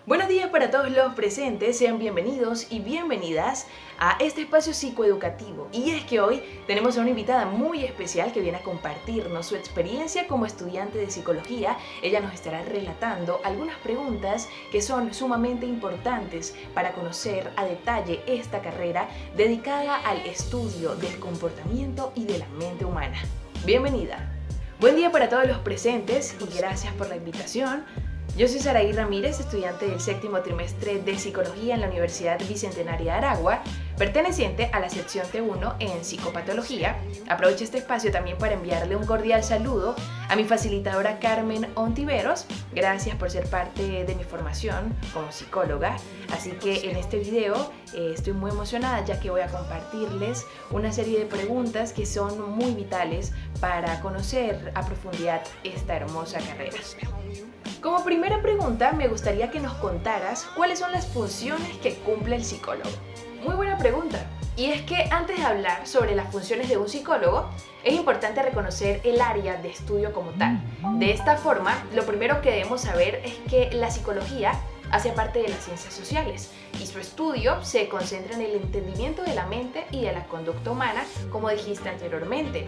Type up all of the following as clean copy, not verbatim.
Buenos días para todos los presentes, sean bienvenidos y bienvenidas a este espacio psicoeducativo. Y es que hoy tenemos a una invitada muy especial que viene a compartirnos su experiencia como estudiante de psicología. Ella nos estará relatando algunas preguntas que son sumamente importantes para conocer a detalle esta carrera dedicada al estudio del comportamiento y de la mente humana. Bienvenida. Buen día para todos los presentes y gracias por la invitación. Yo soy Saraí Ramírez, estudiante del séptimo trimestre de Psicología en la Universidad Bicentenaria de Aragua, perteneciente a la sección T1 en Psicopatología. Aprovecho este espacio también para enviarle un cordial saludo a mi facilitadora Carmen Ontiveros. Gracias por ser parte de mi formación como psicóloga. Así que en este video estoy muy emocionada ya que voy a compartirles una serie de preguntas que son muy vitales para conocer a profundidad esta hermosa carrera. Como primera pregunta, me gustaría que nos contaras cuáles son las funciones que cumple el psicólogo. Muy buena pregunta. Y es que antes de hablar sobre las funciones de un psicólogo, es importante reconocer el área de estudio como tal. De esta forma, lo primero que debemos saber es que la psicología hace parte de las ciencias sociales y su estudio se concentra en el entendimiento de la mente y de la conducta humana, como dijiste anteriormente.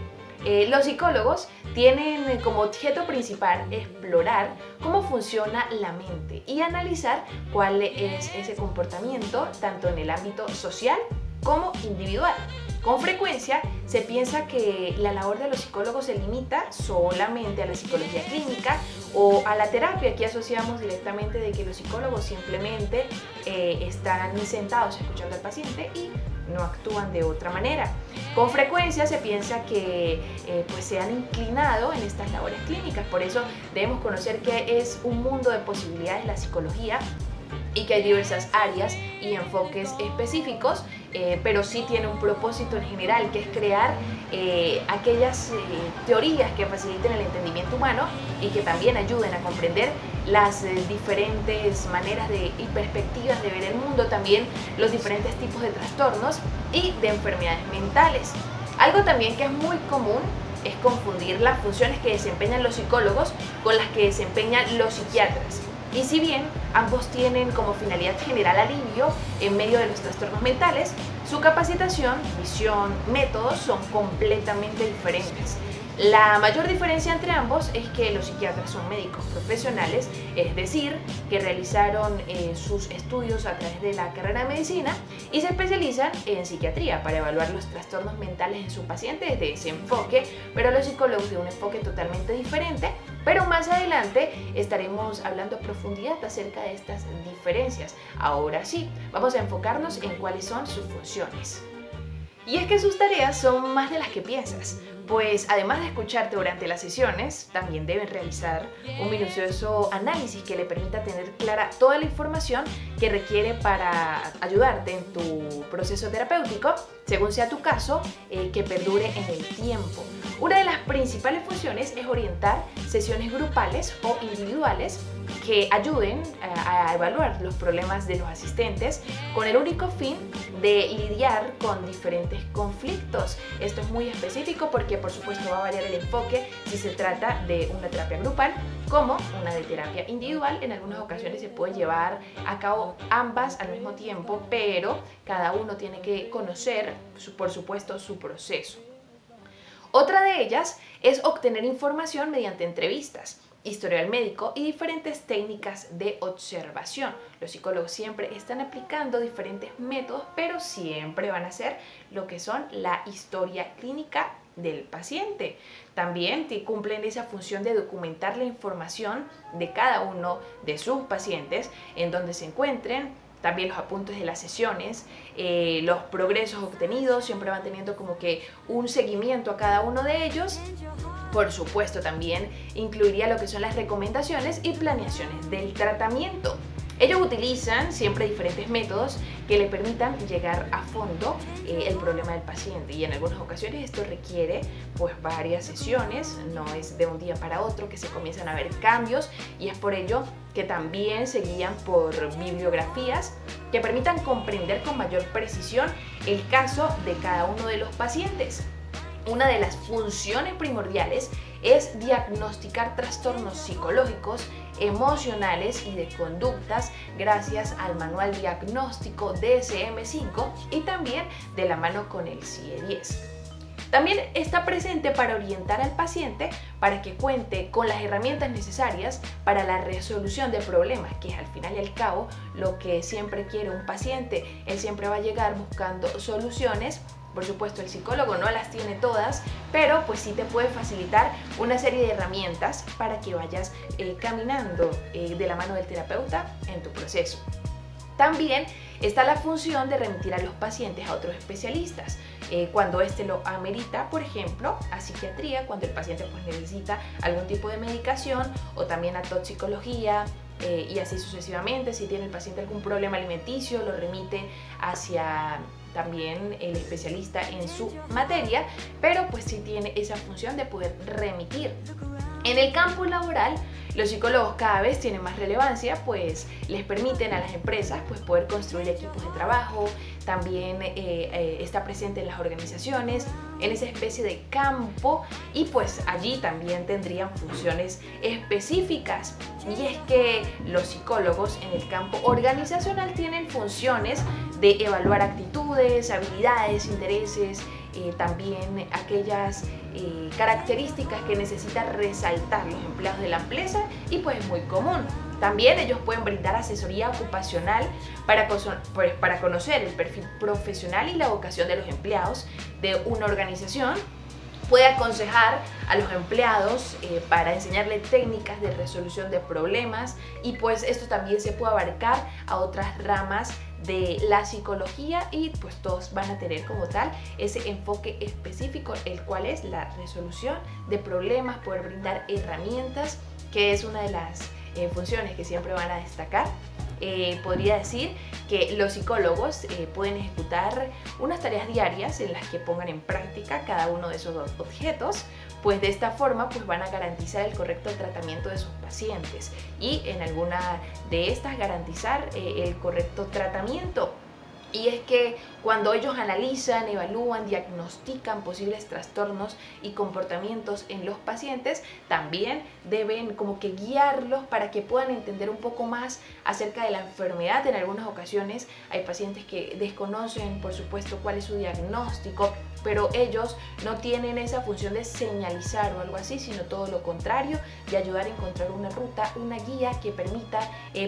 Los psicólogos tienen como objeto principal explorar cómo funciona la mente y analizar cuál es ese comportamiento tanto en el ámbito social como individual. Con frecuencia se piensa que la labor de los psicólogos se limita solamente a la psicología clínica o a la terapia. Aquí asociamos directamente de que los psicólogos simplemente están sentados escuchando al paciente y no actúan de otra manera. Con frecuencia se piensa que se han inclinado en estas labores clínicas, por eso debemos conocer que es un mundo de posibilidades la psicología y que hay diversas áreas y enfoques específicos, pero sí tiene un propósito en general, que es crear aquellas teorías que faciliten el entendimiento humano y que también ayuden a comprender las diferentes maneras y perspectivas de ver el mundo, también los diferentes tipos de trastornos y de enfermedades mentales. Algo también que es muy común es confundir las funciones que desempeñan los psicólogos con las que desempeñan los psiquiatras. Y si bien ambos tienen como finalidad general alivio en medio de los trastornos mentales, su capacitación, visión, métodos son completamente diferentes. La mayor diferencia entre ambos es que los psiquiatras son médicos profesionales, es decir, que realizaron sus estudios a través de la carrera de medicina y se especializan en psiquiatría para evaluar los trastornos mentales en su paciente desde ese enfoque, pero los psicólogos de un enfoque totalmente diferente. Pero más adelante estaremos hablando a profundidad acerca de estas diferencias. Ahora sí, vamos a enfocarnos en cuáles son sus funciones. Y es que sus tareas son más de las que piensas, pues además de escucharte durante las sesiones, también deben realizar un minucioso análisis que le permita tener clara toda la información que requiere para ayudarte en tu proceso terapéutico, según sea tu caso, que perdure en el tiempo. Una de las principales funciones es orientar sesiones grupales o individuales que ayuden a evaluar los problemas de los asistentes con el único fin de lidiar con diferentes conflictos. Esto es muy específico porque por supuesto va a variar el enfoque si se trata de una terapia grupal como una de terapia individual. En algunas ocasiones se puede llevar a cabo ambas al mismo tiempo, pero cada uno tiene que conocer, por supuesto, su proceso. Otra de ellas es obtener información mediante entrevistas, historial médico y diferentes técnicas de observación. Los psicólogos siempre están aplicando diferentes métodos, pero siempre van a hacer lo que son la historia clínica del paciente. También cumplen esa función de documentar la información de cada uno de sus pacientes, en donde se encuentren, también los apuntes de las sesiones, los progresos obtenidos, siempre van teniendo como que un seguimiento a cada uno de ellos. Por supuesto, también incluiría lo que son las recomendaciones y planeaciones del tratamiento. Ellos utilizan siempre diferentes métodos que le permitan llegar a fondo el problema del paciente, y en algunas ocasiones esto requiere pues varias sesiones, no es de un día para otro que se comienzan a ver cambios, y es por ello que también se guían por bibliografías que permitan comprender con mayor precisión el caso de cada uno de los pacientes. Una de las funciones primordiales es diagnosticar trastornos psicológicos emocionales y de conductas gracias al manual diagnóstico DSM-5 y también de la mano con el CIE-10. También está presente para orientar al paciente para que cuente con las herramientas necesarias para la resolución de problemas, que es al final y al cabo lo que siempre quiere un paciente. Él siempre va a llegar buscando soluciones. Por supuesto, el psicólogo no las tiene todas, pero pues sí te puede facilitar una serie de herramientas para que vayas caminando de la mano del terapeuta en tu proceso. También está la función de remitir a los pacientes a otros especialistas cuando éste lo amerita, por ejemplo, a psiquiatría, cuando el paciente pues necesita algún tipo de medicación, o también a toxicología, y así sucesivamente. Si tiene el paciente algún problema alimenticio, lo remite hacia también el especialista en su materia, pero pues sí tiene esa función de poder remitir. En el campo laboral, los psicólogos cada vez tienen más relevancia, pues les permiten a las empresas pues poder construir equipos de trabajo. También está presente en las organizaciones, en esa especie de campo, y pues allí también tendrían funciones específicas. Y es que los psicólogos en el campo organizacional tienen funciones de evaluar actitudes, habilidades, intereses, también aquellas características que necesitan resaltar los empleados de la empresa, y pues es muy común. También ellos pueden brindar asesoría ocupacional para conocer el perfil profesional y la vocación de los empleados de una organización. Puede aconsejar a los empleados para enseñarle técnicas de resolución de problemas, y pues esto también se puede abarcar a otras ramas de la psicología, y pues todos van a tener como tal ese enfoque específico, el cual es la resolución de problemas, poder brindar herramientas, que es una de las funciones que siempre van a destacar. Podría decir que los psicólogos pueden ejecutar unas tareas diarias en las que pongan en práctica cada uno de esos objetos, pues de esta forma pues van a garantizar el correcto tratamiento de sus pacientes, y en alguna de estas garantizar el correcto tratamiento. Y es que cuando ellos analizan, evalúan, diagnostican posibles trastornos y comportamientos en los pacientes, también deben como que guiarlos para que puedan entender un poco más acerca de la enfermedad. En algunas ocasiones hay pacientes que desconocen, por supuesto, cuál es su diagnóstico, pero ellos no tienen esa función de señalizar o algo así, sino todo lo contrario, de ayudar a encontrar una ruta, una guía que permita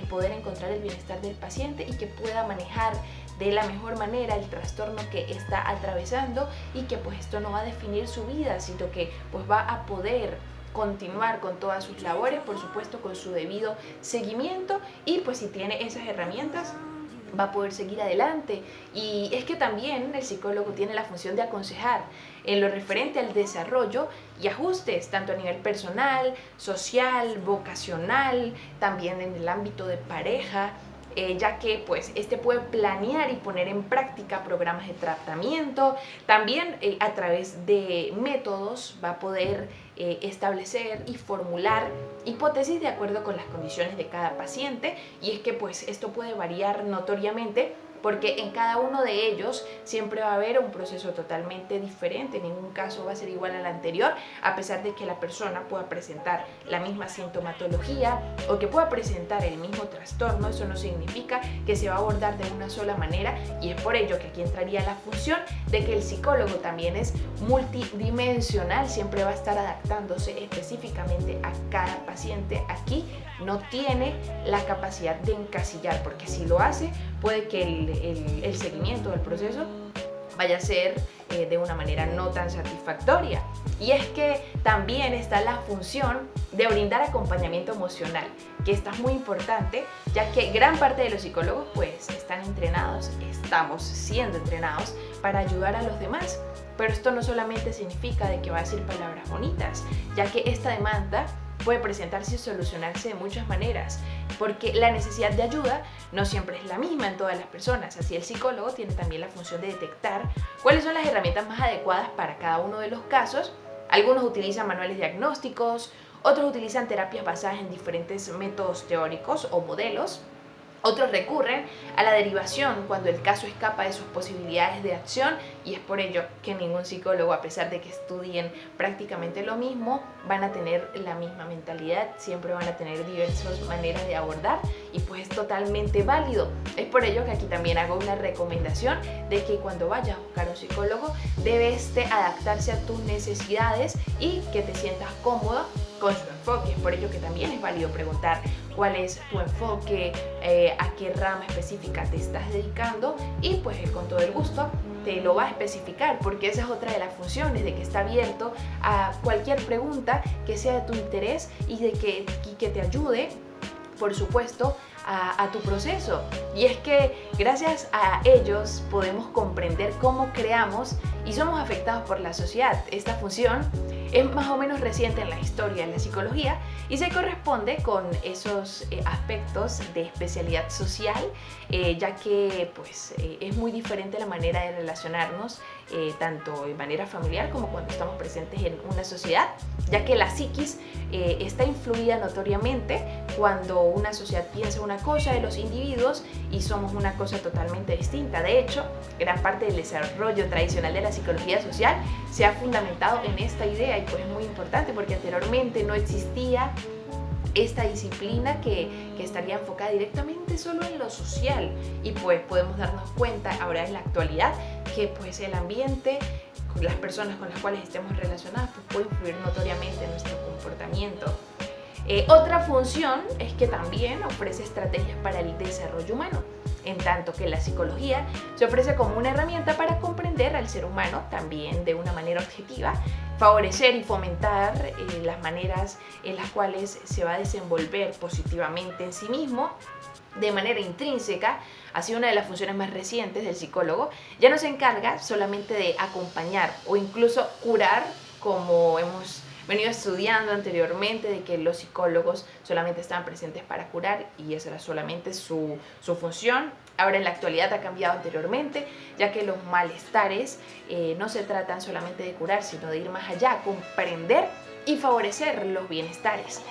poder encontrar el bienestar del paciente y que pueda manejar de la mejor manera el trastorno que está atravesando, y que pues esto no va a definir su vida, sino que pues va a poder continuar con todas sus labores, por supuesto con su debido seguimiento, y pues si tiene esas herramientas va a poder seguir adelante. Y es que también el psicólogo tiene la función de aconsejar en lo referente al desarrollo y ajustes, tanto a nivel personal, social, vocacional, también en el ámbito de pareja, ya que pues este puede planear y poner en práctica programas de tratamiento. También a través de métodos va a poder establecer y formular hipótesis de acuerdo con las condiciones de cada paciente, y es que pues esto puede variar notoriamente, porque en cada uno de ellos siempre va a haber un proceso totalmente diferente. En ningún caso va a ser igual al anterior, a pesar de que la persona pueda presentar la misma sintomatología o que pueda presentar el mismo trastorno. Eso no significa que se va a abordar de una sola manera, y es por ello que aquí entraría la función de que el psicólogo también es multidimensional, siempre va a estar adaptándose específicamente a cada paciente. Aquí no tiene la capacidad de encasillar, porque si lo hace puede que el seguimiento del proceso vaya a ser de una manera no tan satisfactoria. Y es que también está la función de brindar acompañamiento emocional, que esta es muy importante, ya que gran parte de los psicólogos pues están entrenados, estamos siendo entrenados para ayudar a los demás. Pero esto no solamente significa de que va a decir palabras bonitas, ya que esta demanda puede presentarse y solucionarse de muchas maneras, porque la necesidad de ayuda no siempre es la misma en todas las personas. Así el psicólogo tiene también la función de detectar cuáles son las herramientas más adecuadas para cada uno de los casos. Algunos utilizan manuales diagnósticos, otros utilizan terapias basadas en diferentes métodos teóricos o modelos, Otros recurren a la derivación cuando el caso escapa de sus posibilidades de acción, y es por ello que ningún psicólogo, a pesar de que estudien prácticamente lo mismo, van a tener la misma mentalidad, siempre van a tener diversas maneras de abordar, y pues es totalmente válido. Es por ello que aquí también hago una recomendación de que cuando vayas a buscar un psicólogo debes adaptarse a tus necesidades y que te sientas cómodo con su enfoque. Es por ello que también es válido preguntar cuál es tu enfoque, a qué rama específica te estás dedicando, y pues él con todo el gusto te lo va a especificar, porque esa es otra de las funciones, de que está abierto a cualquier pregunta que sea de tu interés y que te ayude, por supuesto, a tu proceso. Y es que gracias a ellos podemos comprender cómo creamos y somos afectados por la sociedad. Esta función es más o menos reciente en la historia de la psicología y se corresponde con esos aspectos de especialidad social, ya que pues, es muy diferente la manera de relacionarnos, tanto de manera familiar como cuando estamos presentes en una sociedad, ya que la psiquis está influida notoriamente cuando una sociedad piensa una cosa de los individuos y somos una cosa totalmente distinta. De hecho, gran parte del desarrollo tradicional de la psicología social se ha fundamentado en esta idea, y pues es muy importante porque anteriormente no existía esta disciplina que estaría enfocada directamente solo en lo social, y pues podemos darnos cuenta ahora en la actualidad que pues el ambiente, las personas con las cuales estemos relacionadas, pues puede influir notoriamente en nuestro comportamiento. Otra función es que también ofrece estrategias para el desarrollo humano, en tanto que la psicología se ofrece como una herramienta para comprender al ser humano también de una manera objetiva, favorecer y fomentar las maneras en las cuales se va a desenvolver positivamente en sí mismo de manera intrínseca. Así, una de las funciones más recientes del psicólogo ya no se encarga solamente de acompañar o incluso curar, como hemos venido estudiando anteriormente, de que los psicólogos solamente estaban presentes para curar y esa era solamente su función. Ahora en la actualidad ha cambiado anteriormente, ya que los malestares no se tratan solamente de curar, sino de ir más allá, comprender y favorecer los bienestares.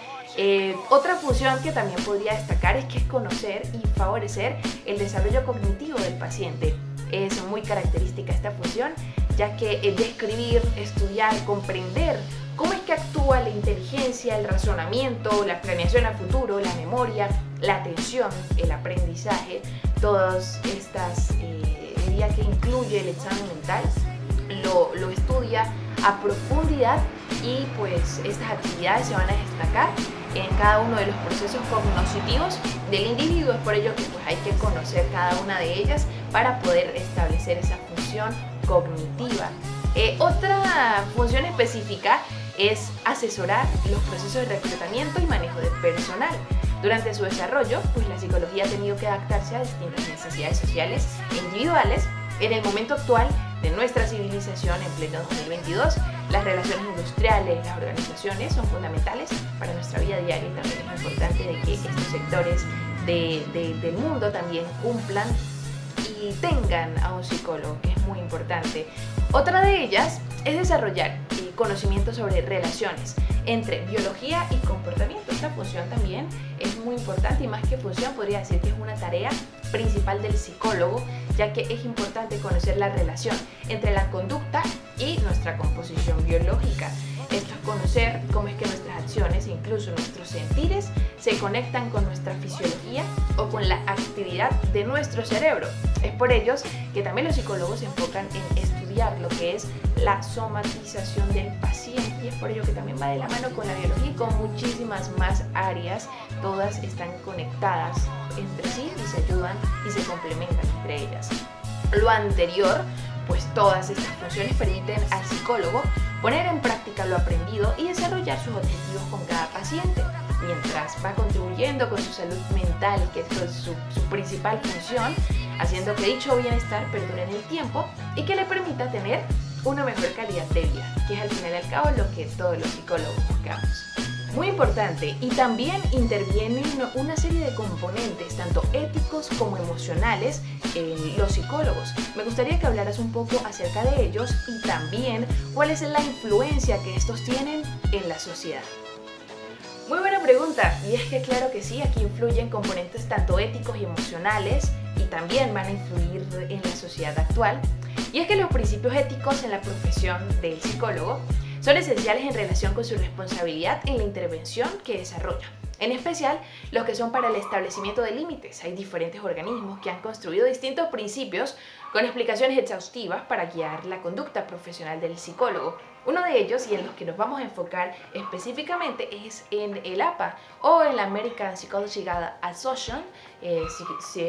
Otra función que también podría destacar es que es conocer y favorecer el desarrollo cognitivo del paciente. Es muy característica esta función, ya que el describir, estudiar, comprender cómo es que actúa la inteligencia, el razonamiento, la planeación a futuro, la memoria, la atención, el aprendizaje, todas estas, diría que incluye el examen mental, lo estudia a profundidad, y pues estas actividades se van a destacar en cada uno de los procesos cognitivos del individuo. Es por ello que pues hay que conocer cada una de ellas para poder establecer esa función cognitiva. Otra función específica es asesorar los procesos de reclutamiento y manejo de personal. Durante su desarrollo, pues la psicología ha tenido que adaptarse a distintas necesidades sociales e individuales. En el momento actual de nuestra civilización, en pleno 2022, las relaciones industriales, las organizaciones son fundamentales para nuestra vida diaria, y también es importante de que estos sectores del mundo también cumplan y tengan a un psicólogo, que es muy importante. Otra de ellas es desarrollar conocimiento sobre relaciones entre biología y comportamiento. Esta función también es muy importante, y más que función podría decir que es una tarea principal del psicólogo, ya que es importante conocer la relación entre la conducta y nuestra composición biológica. Esto es conocer cómo es que nuestras acciones, incluso nuestros sentires, se conectan con nuestra fisiología o con la actividad de nuestro cerebro. Es por ello que también los psicólogos se enfocan en estudiar lo que es la somatización del paciente, y es por ello que también va de la mano con la biología y con muchísimas más áreas. Todas están conectadas entre sí y se ayudan y se complementan entre ellas. Lo anterior, pues todas estas funciones permiten al psicólogo poner en práctica lo aprendido y desarrollar sus objetivos con cada paciente, mientras va contribuyendo con su salud mental, que es su principal función, haciendo que dicho bienestar perdure en el tiempo y que le permita tener una mejor calidad de vida, que es al final y al cabo lo que todos los psicólogos buscamos. Muy importante, y también intervienen una serie de componentes, tanto éticos como emocionales, en los psicólogos. Me gustaría que hablaras un poco acerca de ellos y también cuál es la influencia que estos tienen en la sociedad. Muy buena pregunta, y es que claro que sí, aquí influyen componentes tanto éticos y emocionales y también van a influir en la sociedad actual. Y es que los principios éticos en la profesión del psicólogo son esenciales en relación con su responsabilidad en la intervención que desarrolla. En especial, los que son para el establecimiento de límites. Hay diferentes organismos que han construido distintos principios con explicaciones exhaustivas para guiar la conducta profesional del psicólogo. Uno de ellos, y en los que nos vamos a enfocar específicamente, es en el APA o en la American Psychological Association,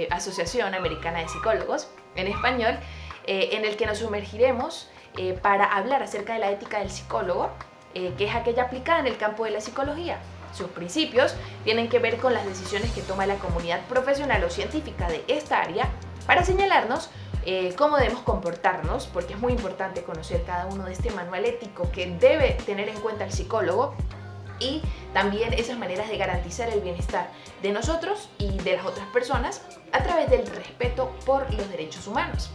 Asociación Americana de Psicólogos, en español, en el que nos sumergiremos para hablar acerca de la ética del psicólogo, que es aquella aplicada en el campo de la psicología. Sus principios tienen que ver con las decisiones que toma la comunidad profesional o científica de esta área para señalarnos cómo debemos comportarnos, porque es muy importante conocer cada uno de este manual ético que debe tener en cuenta el psicólogo, y también esas maneras de garantizar el bienestar de nosotros y de las otras personas a través del respeto por los derechos humanos.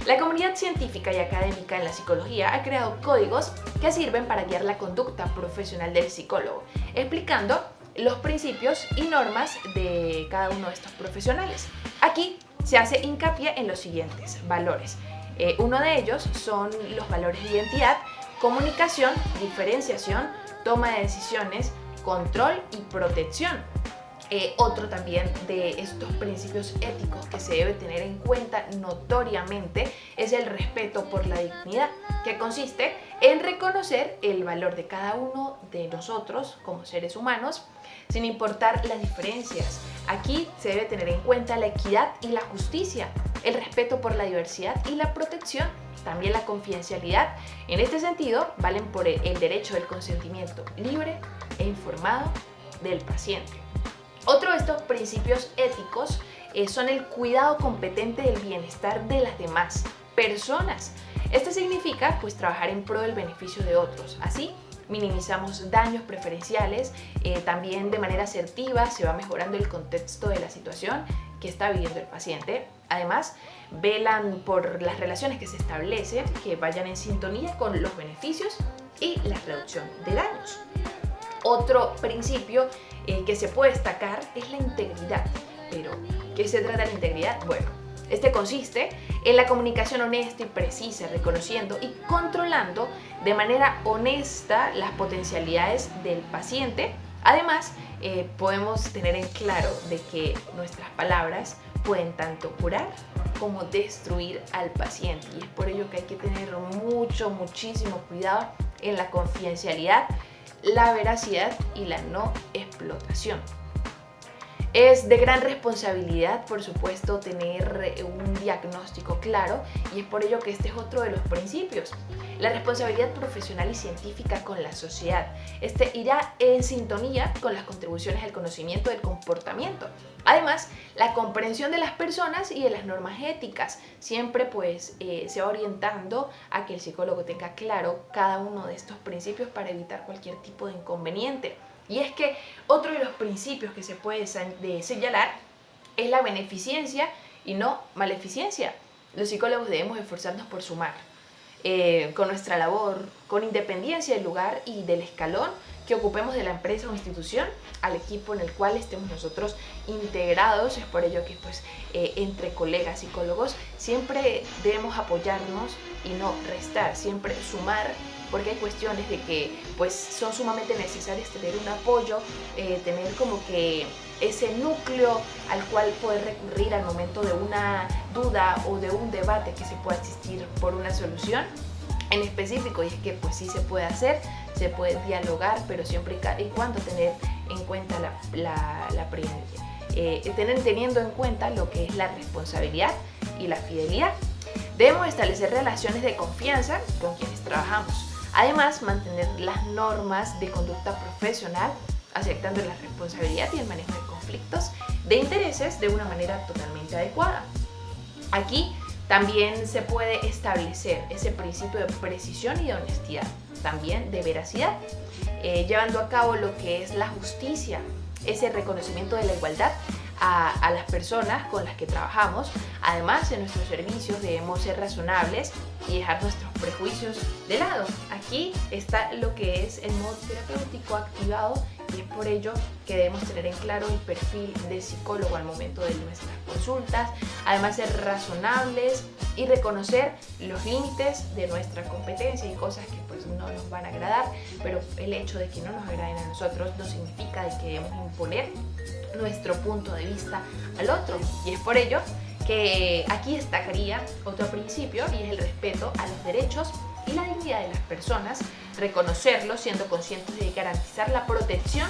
La comunidad científica y académica en la psicología ha creado códigos que sirven para guiar la conducta profesional del psicólogo, explicando los principios y normas de cada uno de estos profesionales. Aquí se hace hincapié en los siguientes valores. Uno de ellos son los valores de identidad, comunicación, diferenciación, toma de decisiones, control y protección. Otro también de estos principios éticos que se debe tener en cuenta notoriamente es el respeto por la dignidad, que consiste en reconocer el valor de cada uno de nosotros como seres humanos, sin importar las diferencias. Aquí se debe tener en cuenta la equidad y la justicia, el respeto por la diversidad y la protección, también la confidencialidad. En este sentido, valen por el derecho del consentimiento libre e informado del paciente. Otro de estos principios éticos son el cuidado competente del bienestar de las demás personas. Este significa pues trabajar en pro del beneficio de otros. Así minimizamos daños preferenciales, también de manera asertiva se va mejorando el contexto de la situación que está viviendo el paciente. Además, velan por las relaciones que se establecen, que vayan en sintonía con los beneficios y la reducción de daños. Otro principio que se puede destacar es la integridad. Pero, ¿qué se trata de la integridad? Bueno, este consiste en la comunicación honesta y precisa, reconociendo y controlando de manera honesta las potencialidades del paciente. Además, podemos tener en claro de que nuestras palabras pueden tanto curar como destruir al paciente, y es por ello que hay que tener muchísimo cuidado en la confidencialidad, la veracidad y la no explotación. Es de gran responsabilidad, por supuesto, tener un diagnóstico claro, y es por ello que este es otro de los principios. La responsabilidad profesional y científica con la sociedad. Este irá en sintonía con las contribuciones al conocimiento del comportamiento. Además, la comprensión de las personas y de las normas éticas. Siempre pues se va orientando a que el psicólogo tenga claro cada uno de estos principios para evitar cualquier tipo de inconveniente. Y es que otro de los principios que se puede señalar es la beneficencia y no maleficencia. Los psicólogos debemos esforzarnos por sumar con nuestra labor, con independencia del lugar y del escalón que ocupemos de la empresa o institución, al equipo en el cual estemos nosotros integrados. Es por ello que pues entre colegas psicólogos siempre debemos apoyarnos y no restar, siempre sumar, porque hay cuestiones de que pues son sumamente necesarias tener un apoyo, tener como que ese núcleo al cual poder recurrir al momento de una duda o de un debate que se pueda existir por una solución en específico. Y es que pues sí se puede hacer, se puede dialogar, pero siempre y cuando tener en cuenta teniendo en cuenta lo que es la responsabilidad y la fidelidad. Debemos establecer relaciones de confianza con quienes trabajamos. Además, mantener las normas de conducta profesional, aceptando la responsabilidad y el manejo de conflictos de intereses de una manera totalmente adecuada. Aquí también se puede establecer ese principio de precisión y de honestidad, también de veracidad, llevando a cabo lo que es la justicia, ese reconocimiento de la igualdad a las personas con las que trabajamos. Además, en nuestros servicios debemos ser razonables y dejar nuestros prejuicios de lado. Aquí está lo que es el modo terapéutico activado y es por ello que debemos tener en claro el perfil de psicólogo al momento de nuestras consultas, además ser razonables y reconocer los límites de nuestra competencia y cosas que pues no nos van a agradar, pero el hecho de que no nos agraden a nosotros no significa de que debemos imponer nuestro punto de vista al otro, y es por ello que aquí destacaría otro principio y es el respeto a los derechos y la dignidad de las personas, reconocerlos siendo conscientes de garantizar la protección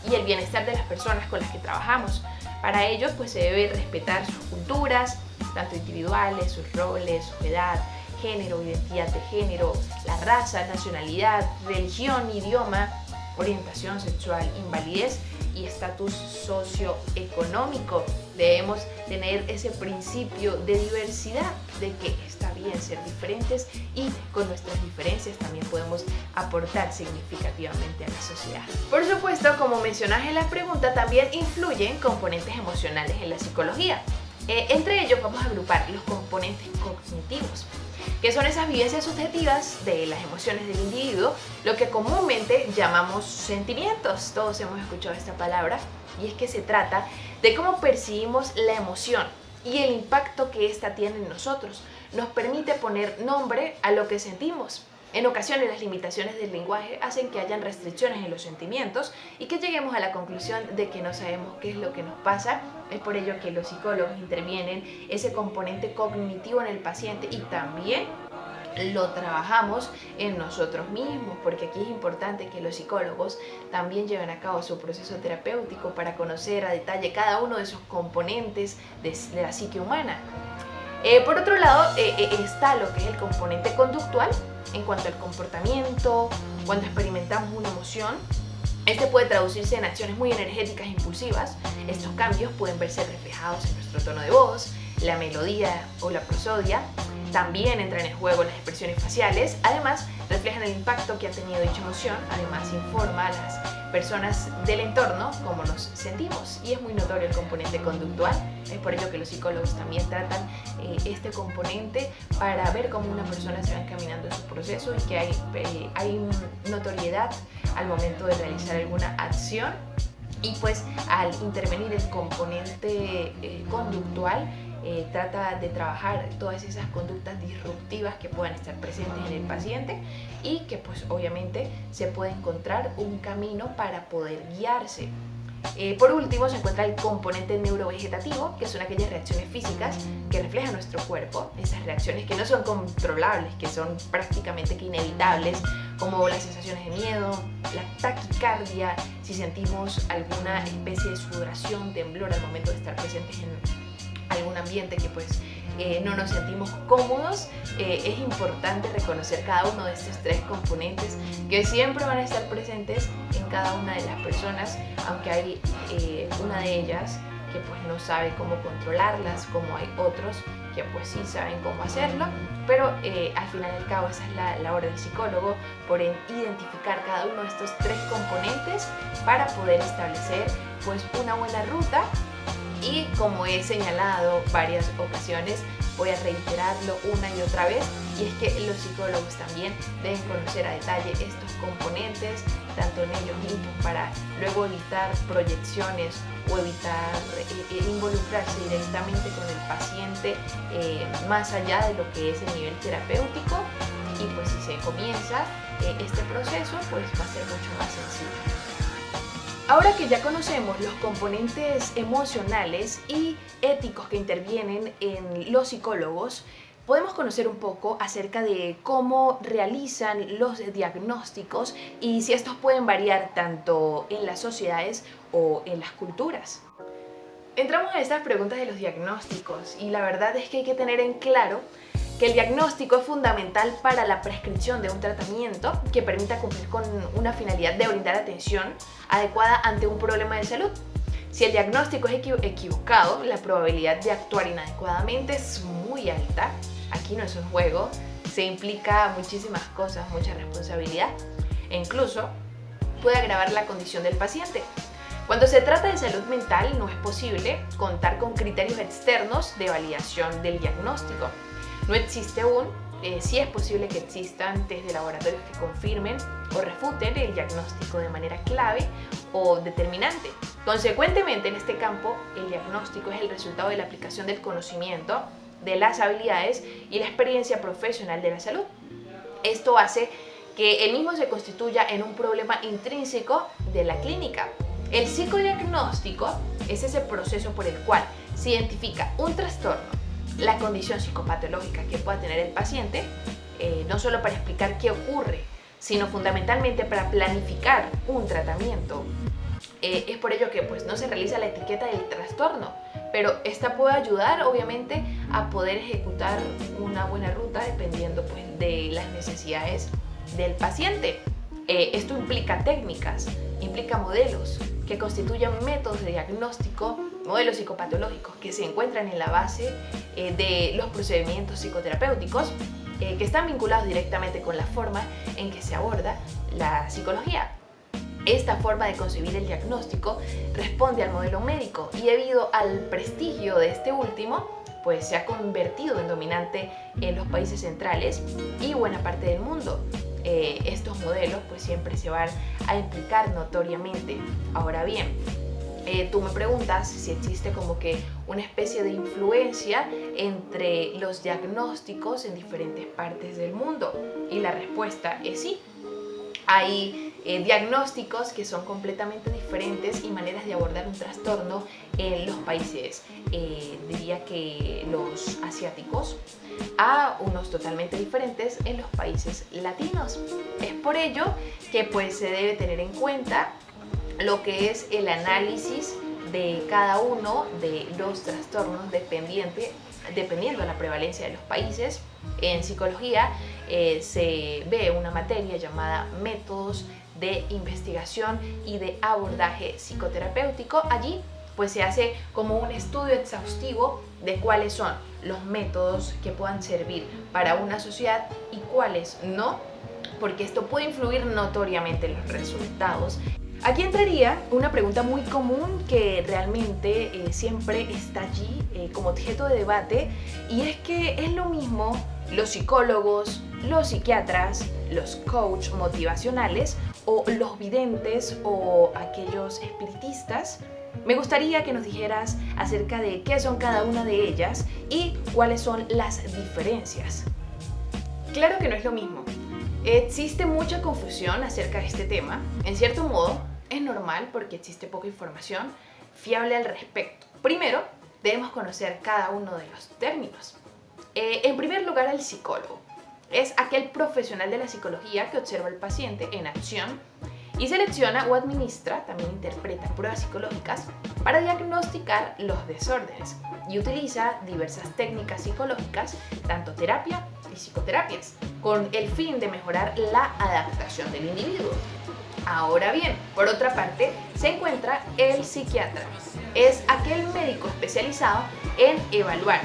y el bienestar de las personas con las que trabajamos. Para ello pues se debe respetar sus culturas, tanto individuales, sus roles, su edad, género, identidad de género, la raza, nacionalidad, religión, idioma, orientación sexual, invalidez y estatus socioeconómico. Debemos tener ese principio de diversidad, de que está bien ser diferentes y con nuestras diferencias también podemos aportar significativamente a la sociedad. Por supuesto, como mencionas en la pregunta, también influyen componentes emocionales en la psicología. Entre ellos vamos a agrupar los componentes cognitivos, que son esas vivencias subjetivas de las emociones del individuo, lo que comúnmente llamamos sentimientos. Todos hemos escuchado esta palabra y es que se trata de cómo percibimos la emoción y el impacto que ésta tiene en nosotros. Nos permite poner nombre a lo que sentimos. En ocasiones las limitaciones del lenguaje hacen que hayan restricciones en los sentimientos y que lleguemos a la conclusión de que no sabemos qué es lo que nos pasa. Es por ello que los psicólogos intervienen ese componente cognitivo en el paciente y también lo trabajamos en nosotros mismos, porque aquí es importante que los psicólogos también lleven a cabo su proceso terapéutico para conocer a detalle cada uno de esos componentes de la psique humana. Por otro lado, está lo que es el componente conductual. En cuanto al comportamiento, cuando experimentamos una emoción, este puede traducirse en acciones muy energéticas e impulsivas. Estos cambios pueden verse reflejados en nuestro tono de voz, la melodía o la prosodia. También entran en juego las expresiones faciales. Además, reflejan el impacto que ha tenido dicha emoción. Además, informa a las personas del entorno cómo nos sentimos. Y es muy notorio el componente conductual. Es por ello que los psicólogos también tratan este componente para ver cómo una persona se va encaminando en su proceso y que hay notoriedad al momento de realizar alguna acción. Y pues al intervenir el componente conductual, trata de trabajar todas esas conductas disruptivas que puedan estar presentes en el paciente y que pues obviamente se puede encontrar un camino para poder guiarse. Por último se encuentra el componente neurovegetativo, que son aquellas reacciones físicas que refleja nuestro cuerpo, esas reacciones que no son controlables, que son prácticamente que inevitables, como las sensaciones de miedo, la taquicardia, si sentimos alguna especie de sudoración, temblor al momento de estar presentes en algún ambiente que pues no nos sentimos cómodos. Es importante reconocer cada uno de estos tres componentes que siempre van a estar presentes en cada una de las personas, aunque hay una de ellas que pues no sabe cómo controlarlas, como hay otros que pues sí saben cómo hacerlo, pero al final y al cabo esa es la labor del psicólogo, por identificar cada uno de estos tres componentes para poder establecer pues una buena ruta. Y como he señalado varias ocasiones, voy a reiterarlo una y otra vez, y es que los psicólogos también deben conocer a detalle estos componentes, tanto en ellos mismos, para luego evitar proyecciones o evitar involucrarse directamente con el paciente más allá de lo que es el nivel terapéutico. Y pues si se comienza este proceso, pues va a ser mucho más sencillo. Ahora que ya conocemos los componentes emocionales y éticos que intervienen en los psicólogos, podemos conocer un poco acerca de cómo realizan los diagnósticos y si estos pueden variar tanto en las sociedades o en las culturas. Entramos a estas preguntas de los diagnósticos y la verdad es que hay que tener en claro que el diagnóstico es fundamental para la prescripción de un tratamiento que permita cumplir con una finalidad de brindar atención adecuada ante un problema de salud. Si el diagnóstico es equivocado, la probabilidad de actuar inadecuadamente es muy alta. Aquí no es un juego, se implica muchísimas cosas, mucha responsabilidad e incluso puede agravar la condición del paciente. Cuando se trata de salud mental, no es posible contar con criterios externos de validación del diagnóstico. No existe aún sí es posible que existan test de laboratorios que confirmen o refuten el diagnóstico de manera clave o determinante. Consecuentemente, en este campo, el diagnóstico es el resultado de la aplicación del conocimiento, de las habilidades y la experiencia profesional de la salud. Esto hace que el mismo se constituya en un problema intrínseco de la clínica. El psicodiagnóstico es ese proceso por el cual se identifica un trastorno, la condición psicopatológica que pueda tener el paciente, no solo para explicar qué ocurre, sino fundamentalmente para planificar un tratamiento. Es por ello que pues, no se realiza la etiqueta del trastorno, pero esta puede ayudar obviamente a poder ejecutar una buena ruta dependiendo pues, de las necesidades del paciente. Esto implica técnicas, implica modelos que constituyen métodos de diagnóstico, modelos psicopatológicos que se encuentran en la base de los procedimientos psicoterapéuticos que están vinculados directamente con la forma en que se aborda la psicología. Esta forma de concebir el diagnóstico responde al modelo médico y debido al prestigio de este último, pues se ha convertido en dominante en los países centrales y buena parte del mundo. Estos modelos pues siempre se van a implicar notoriamente. Ahora bien, tú me preguntas si existe como que una especie de influencia entre los diagnósticos en diferentes partes del mundo y la respuesta es sí. Hay diagnósticos que son completamente diferentes y maneras de abordar un trastorno en los países, diría que los asiáticos, a unos totalmente diferentes en los países latinos. Es por ello que pues se debe tener en cuenta lo que es el análisis de cada uno de los trastornos dependiendo de la prevalencia de los países. En psicología se ve una materia llamada métodos de investigación y de abordaje psicoterapéutico. Allí pues se hace como un estudio exhaustivo de cuáles son los métodos que puedan servir para una sociedad y cuáles no, porque esto puede influir notoriamente en los resultados. Aquí entraría una pregunta muy común que realmente siempre está allí como objeto de debate, y es que es lo mismo los psicólogos, los psiquiatras, los coach motivacionales o los videntes o aquellos espiritistas. Me gustaría que nos dijeras acerca de qué son cada una de ellas y cuáles son las diferencias. Claro que no es lo mismo. Existe mucha confusión acerca de este tema. En cierto modo, es normal porque existe poca información fiable al respecto. Primero, debemos conocer cada uno de los términos. En primer lugar, el psicólogo. Es aquel profesional de la psicología que observa al paciente en acción y selecciona o administra, también interpreta pruebas psicológicas para diagnosticar los desórdenes y utiliza diversas técnicas psicológicas, tanto terapia y psicoterapias, con el fin de mejorar la adaptación del individuo. Ahora bien, por otra parte, se encuentra el psiquiatra. Es aquel médico especializado en evaluar,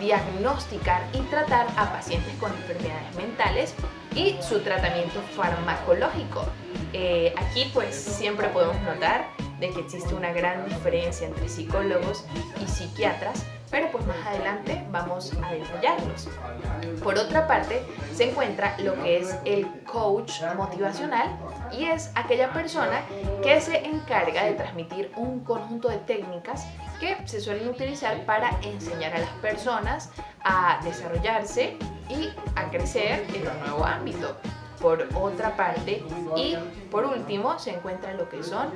diagnosticar y tratar a pacientes con enfermedades mentales y su tratamiento farmacológico. Aquí pues siempre podemos notar de que existe una gran diferencia entre psicólogos y psiquiatras, pero pues más adelante vamos a detallarlos. Por otra parte, se encuentra lo que es el coach motivacional, y es aquella persona que se encarga de transmitir un conjunto de técnicas que se suelen utilizar para enseñar a las personas a desarrollarse y a crecer en un nuevo ámbito. Por otra parte, y por último, se encuentra lo que son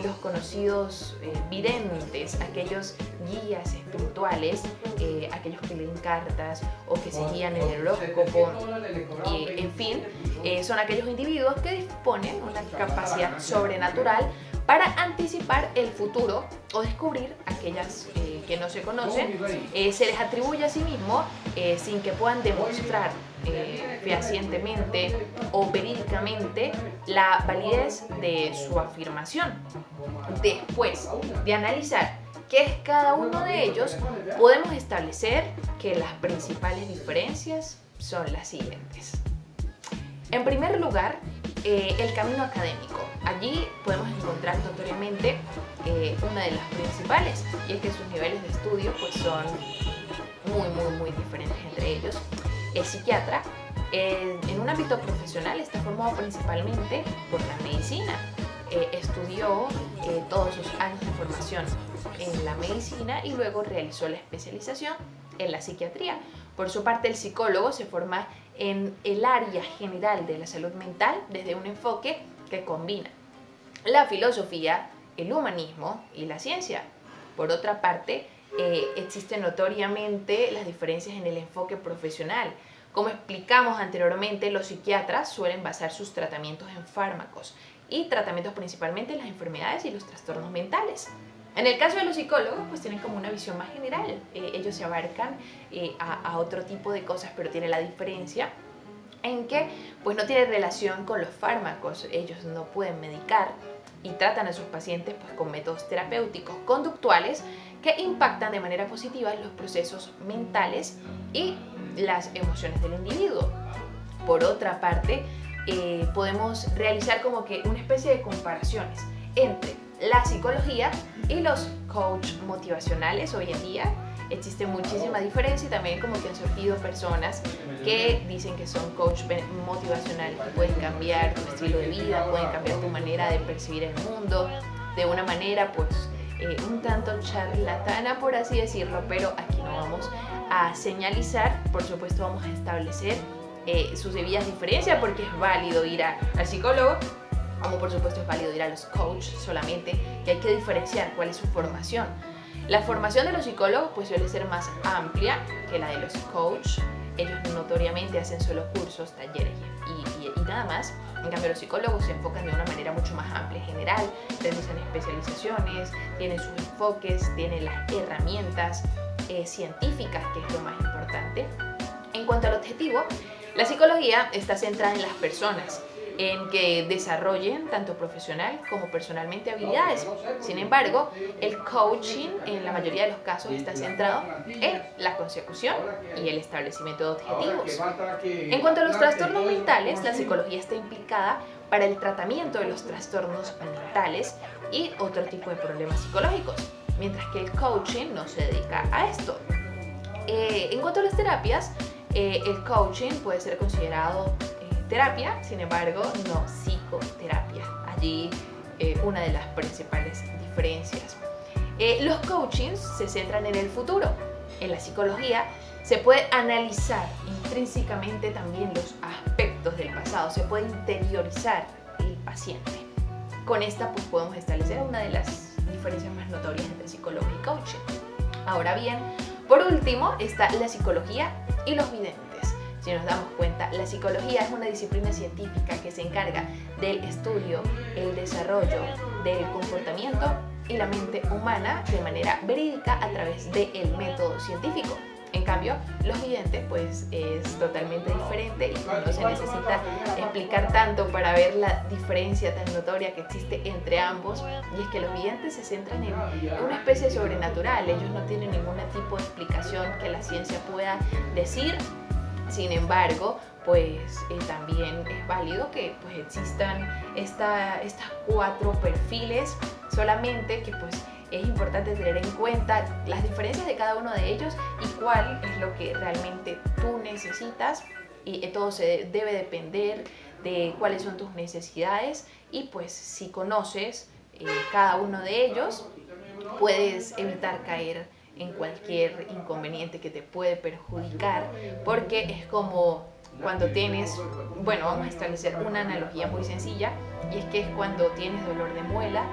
los conocidos videntes, aquellos guías espirituales, aquellos que leen cartas o que se guían en el horóscopo, en fin, son aquellos individuos que disponen de una capacidad sobrenatural para anticipar el futuro o descubrir aquellas que no se conocen. Se les atribuye a sí mismo sin que puedan demostrar fehacientemente o verídicamente la validez de su afirmación. Después de analizar qué es cada uno de ellos, podemos establecer que las principales diferencias son las siguientes. En primer lugar, el camino académico. Allí podemos encontrar notoriamente una de las principales, y es que sus niveles de estudio pues son muy diferentes entre ellos. El psiquiatra, en un ámbito profesional, está formado principalmente por la medicina. Estudió todos sus años de formación en la medicina y luego realizó la especialización en la psiquiatría. Por su parte, el psicólogo se forma en el área general de la salud mental desde un enfoque que combina la filosofía, el humanismo y la ciencia. Por otra parte, existen notoriamente las diferencias en el enfoque profesional. Como explicamos anteriormente, los psiquiatras suelen basar sus tratamientos en fármacos y tratamientos principalmente en las enfermedades y los trastornos mentales. En el caso de los psicólogos, pues tienen como una visión más general. Ellos se abarcan a otro tipo de cosas, pero tiene la diferencia en que pues no tiene relación con los fármacos. Ellos no pueden medicar y tratan a sus pacientes pues con métodos terapéuticos conductuales que impactan de manera positiva los procesos mentales y las emociones del individuo. Por otra parte, podemos realizar como que una especie de comparaciones entre la psicología y los coach motivacionales. Hoy en día existe muchísima diferencia y también como que han surgido personas que dicen que son coach motivacionales, que pueden cambiar tu estilo de vida, pueden cambiar tu manera de percibir el mundo de una manera pues un tanto charlatana, por así decirlo, pero aquí no vamos a señalizar. Por supuesto vamos a establecer sus debidas diferencias, porque es válido ir al psicólogo, como por supuesto es válido ir a los coaches, solamente que hay que diferenciar cuál es su formación. La formación de los psicólogos pues suele ser más amplia que la de los coaches. Ellos notoriamente hacen solo cursos, talleres y nada más. En cambio, los psicólogos se enfocan de una manera mucho más amplia, general, realizan especializaciones, tienen sus enfoques, tienen las herramientas científicas, que es lo más importante. En cuanto al objetivo, la psicología está centrada en las personas, en que desarrollen tanto profesional como personalmente habilidades. Sin embargo, el coaching en la mayoría de los casos está centrado en la consecución y el establecimiento de objetivos. En cuanto a los trastornos mentales, la psicología está implicada para el tratamiento de los trastornos mentales y otro tipo de problemas psicológicos, mientras que el coaching no se dedica a esto. En cuanto a las terapias, el coaching puede ser considerado terapia, sin embargo, no psicoterapia. Allí una de las principales diferencias. Los coachings se centran en el futuro. En la psicología se puede analizar intrínsecamente también los aspectos del pasado, se puede interiorizar el paciente. Con esta pues podemos establecer una de las diferencias más notorias entre psicología y coaching. Ahora bien, por último está la psicología y los videntes. Si nos damos cuenta, la psicología es una disciplina científica que se encarga del estudio, el desarrollo del comportamiento y la mente humana de manera verídica a través del método científico. En cambio, los videntes pues es totalmente diferente y no se necesita explicar tanto para ver la diferencia tan notoria que existe entre ambos, y es que los videntes se centran en una especie de sobrenatural. Ellos no tienen ningún tipo de explicación que la ciencia pueda decir. Sin embargo, pues también es válido que pues existan estas 4 perfiles, solamente que pues es importante tener en cuenta las diferencias de cada uno de ellos y cuál es lo que realmente tú necesitas, y todo se debe depender de cuáles son tus necesidades, y pues si conoces cada uno de ellos puedes evitar caer en cualquier inconveniente que te puede perjudicar, porque es como cuando tienes, bueno, vamos a establecer una analogía muy sencilla, y es que es cuando tienes dolor de muela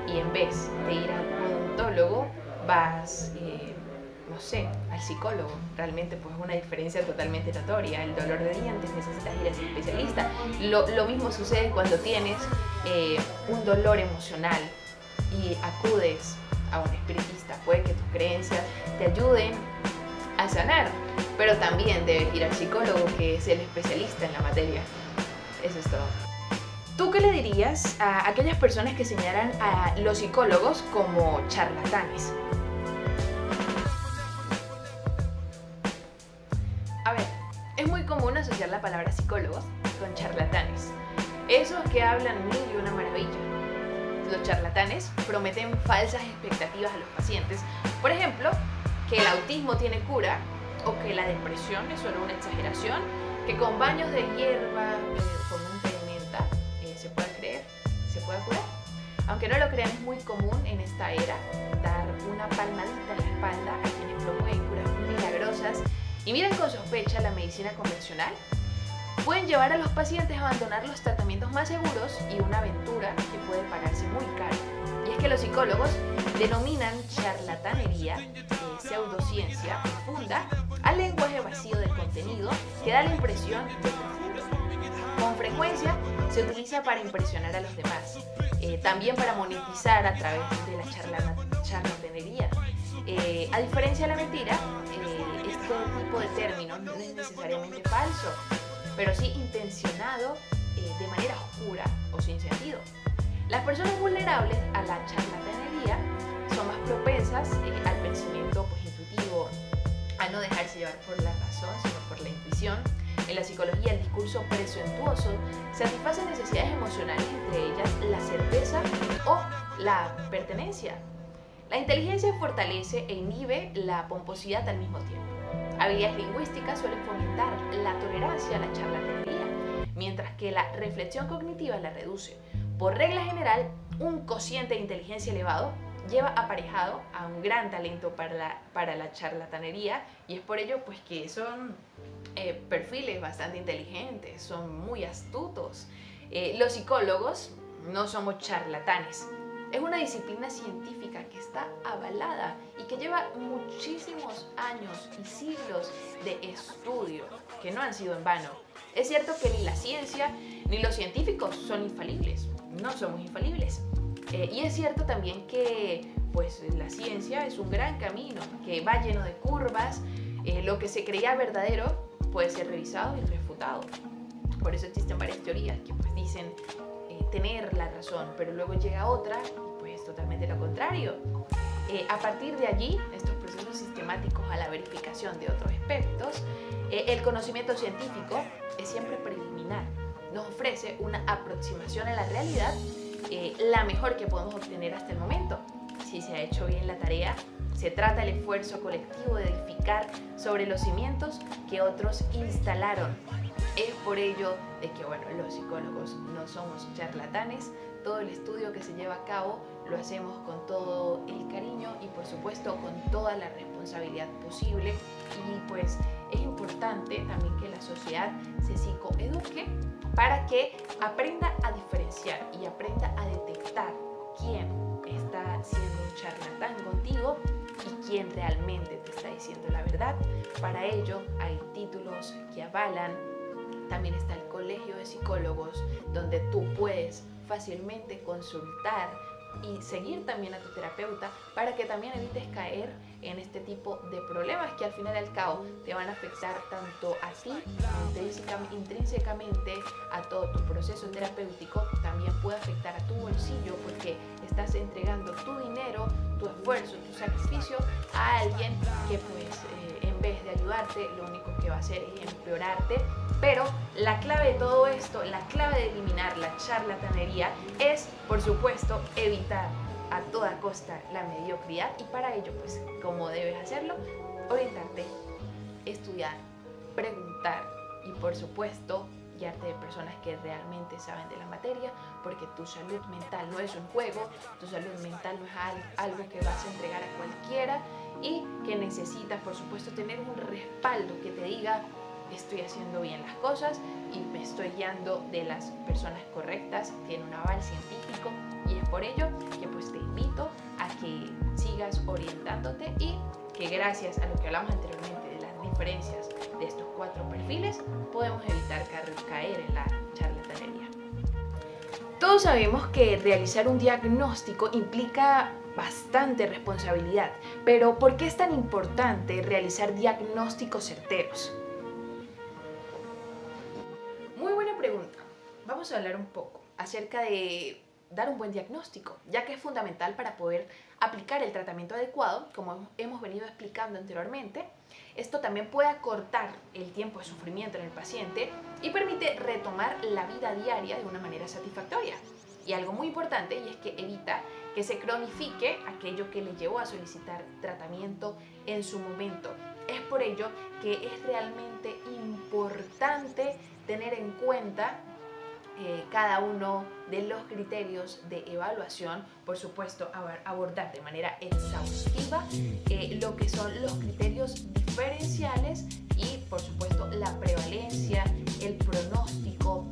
y en vez de ir al odontólogo vas, no sé, al psicólogo. Realmente pues es una diferencia totalmente notoria. El dolor de dientes necesitas ir a ese especialista. Lo mismo sucede cuando tienes un dolor emocional y acudes a un espiritista. Puede que tus creencias te ayuden a sanar, pero también debes ir al psicólogo, que es el especialista en la materia. Eso es todo. ¿Tú qué le dirías a aquellas personas que señalan a los psicólogos como charlatanes? A ver, es muy común asociar la palabra psicólogos con charlatanes. Esos que hablan mil y una maravilla. Los charlatanes prometen falsas expectativas a los pacientes. Por ejemplo, que el autismo tiene cura o que la depresión es solo una exageración, que con baños de hierba, con un té de menta, se puede curar. Aunque no lo crean, es muy común en esta era dar una palmadita en la espalda a quienes promueven curas milagrosas y miran con sospecha la medicina convencional. Pueden llevar a los pacientes a abandonar los tratamientos más seguros y una aventura que puede pagarse muy caro. Y es que los psicólogos denominan charlatanería, pseudociencia profunda, al lenguaje vacío del contenido que da la impresión de profundo. Con frecuencia se utiliza para impresionar a los demás, también para monetizar a través de la charlatanería. A diferencia de la mentira, este tipo de término no es necesariamente falso, pero sí intencionado de manera oscura o sin sentido. Las personas vulnerables a la charlatanería son más propensas al pensamiento intuitivo, a no dejarse llevar por la razón, sino por la intuición. En la psicología, el discurso presuntuoso satisface necesidades emocionales, entre ellas la certeza o la pertenencia. La inteligencia fortalece e inhibe la pomposidad al mismo tiempo. Habilidades lingüísticas suelen fomentar la tolerancia a la charlatanería, mientras que la reflexión cognitiva la reduce. Por regla general, un cociente de inteligencia elevado lleva aparejado a un gran talento para la charlatanería, y es por ello que son perfiles bastante inteligentes, son muy astutos. Los psicólogos no somos charlatanes. Es una disciplina científica que está avalada y que lleva muchísimos años y siglos de estudio que no han sido en vano. Es cierto que ni la ciencia ni los científicos son infalibles, no somos infalibles. Y es cierto también que la ciencia es un gran camino que va lleno de curvas. Lo que se creía verdadero puede ser revisado y refutado. Por eso existen varias teorías que dicen tener la razón, pero luego llega otra y es totalmente lo contrario. A partir de allí, estos procesos sistemáticos a la verificación de otros aspectos, el conocimiento científico es siempre preliminar. Nos ofrece una aproximación a la realidad, la mejor que podemos obtener hasta el momento. Si se ha hecho bien la tarea, se trata del esfuerzo colectivo de edificar sobre los cimientos que otros instalaron. Es por ello de que los psicólogos no somos charlatanes. Todo el estudio que se lleva a cabo lo hacemos con todo el cariño y por supuesto con toda la responsabilidad posible. Y es importante también que la sociedad se psicoeduque para que aprenda a diferenciar y aprenda a detectar quién está siendo un charlatán contigo y quién realmente te está diciendo la verdad. Para ello hay títulos que avalan. También está el Colegio de Psicólogos, donde tú puedes fácilmente consultar y seguir también a tu terapeuta para que también evites caer en este tipo de problemas que al final y al cabo te van a afectar tanto a ti intrínsecamente, a todo tu proceso terapéutico. También puede afectar a tu bolsillo porque estás entregando tu dinero, tu esfuerzo, tu sacrificio a alguien que en vez de ayudarte, lo único que va a hacer es empeorarte. Pero la clave de todo esto, la clave de eliminar la charlatanería es, por supuesto, evitar a toda costa la mediocridad. Y para ello, ¿cómo debes hacerlo? Orientarte, estudiar, preguntar y, por supuesto, guiarte de personas que realmente saben de la materia, porque tu salud mental no es un juego, tu salud mental no es algo que vas a entregar a cualquiera y que necesitas, por supuesto, tener un respaldo que te diga: estoy haciendo bien las cosas y me estoy guiando de las personas correctas, tiene un aval científico. Y es por ello que te invito a que sigas orientándote y que gracias a lo que hablamos anteriormente de las diferencias de estos 4 perfiles podemos evitar caer en la charlatanería. Todos sabemos que realizar un diagnóstico implica bastante responsabilidad, pero ¿por qué es tan importante realizar diagnósticos certeros? Muy buena pregunta. Vamos a hablar un poco acerca de dar un buen diagnóstico, ya que es fundamental para poder aplicar el tratamiento adecuado, como hemos venido explicando anteriormente. Esto también puede acortar el tiempo de sufrimiento en el paciente y permite retomar la vida diaria de una manera satisfactoria. Y algo muy importante, y es que evita que se cronifique aquello que le llevó a solicitar tratamiento en su momento. Es por por ello que es realmente importante tener en cuenta cada uno de los criterios de evaluación, por supuesto abordar de manera exhaustiva lo que son los criterios diferenciales y por supuesto la prevalencia, el pronóstico,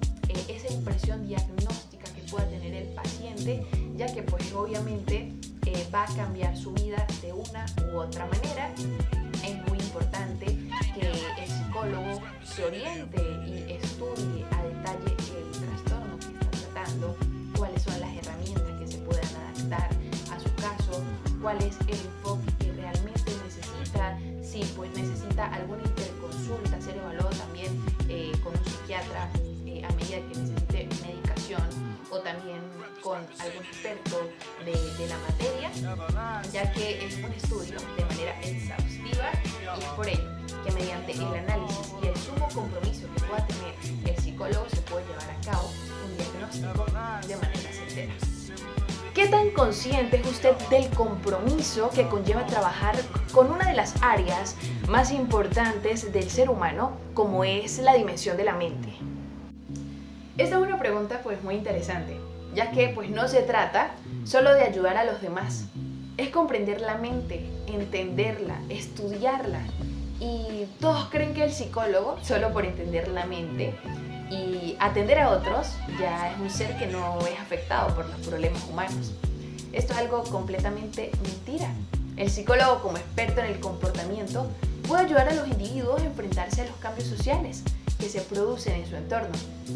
esa impresión diagnóstica que pueda tener el paciente, ya que pues obviamente va a cambiar su vida de una u otra manera. Es muy importante que el psicólogo se oriente y estudie a detalle el trastorno que está tratando, cuáles son las herramientas que se puedan adaptar a su caso, cuál es el enfoque que realmente necesita, si pues necesita alguna interconsulta, ser evaluado también con un psiquiatra a medida que necesite medicación o también con algún experto de la materia, ya que es un estudio de manera exhaustiva y es por ello que mediante el análisis y el sumo compromiso que pueda tener el psicólogo se puede llevar a cabo un diagnóstico de manera certera. ¿Qué tan consciente es usted del compromiso que conlleva trabajar con una de las áreas más importantes del ser humano, como es la dimensión de la mente? Esta es una pregunta pues muy interesante, ya que pues no se trata solo de ayudar a los demás, es comprender la mente, entenderla, estudiarla. Y todos creen que el psicólogo, solo por entender la mente y atender a otros, ya es un ser que no es afectado por los problemas humanos. Esto es algo completamente mentira. El psicólogo, como experto en el comportamiento, puede ayudar a los individuos a enfrentarse a los cambios sociales que se producen en su entorno.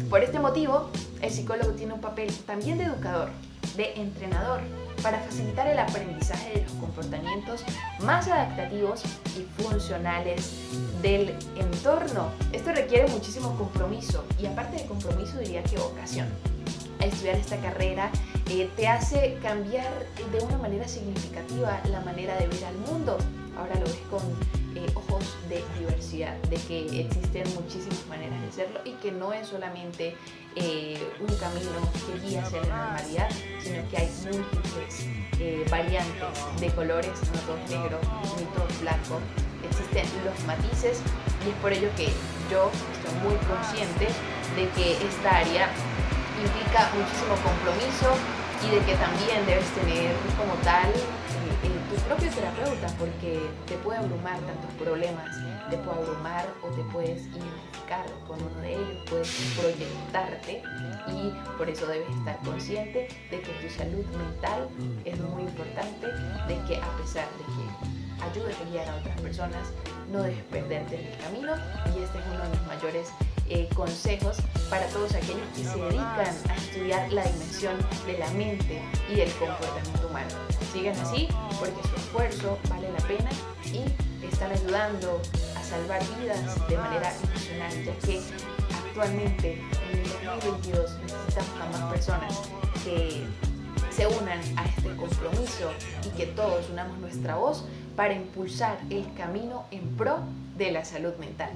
Por este motivo, el psicólogo tiene un papel también de educador, de entrenador, para facilitar el aprendizaje de los comportamientos más adaptativos y funcionales del entorno. Esto requiere muchísimo compromiso y aparte de compromiso diría que vocación. Estudiar esta carrera te hace cambiar de una manera significativa la manera de ver al mundo. Ahora lo ves con ojos de diversidad, de que existen muchísimas maneras de hacerlo y que no es solamente un camino que guía hacia la normalidad, sino que hay múltiples variantes de colores, no todo es negro, ni todo es blanco. Existen los matices y es por ello que yo estoy muy consciente de que esta área implica muchísimo compromiso y de que también debes tener como tal tu propio terapeuta, porque te puede abrumar tantos problemas, te puede abrumar o te puedes identificar con uno de ellos, puedes proyectarte y por eso debes estar consciente de que tu salud mental es muy importante, de que a pesar de que ayudes a guiar a otras personas, no debes perderte en el camino y este es uno de mis mayores consejos para todos aquellos que se dedican a estudiar la dimensión de la mente y del comportamiento humano. Sigan así porque su esfuerzo vale la pena y están ayudando a salvar vidas de manera emocional, ya que actualmente en el 2022 necesitamos a más personas que se unan a este compromiso y que todos unamos nuestra voz para impulsar el camino en pro de la salud mental.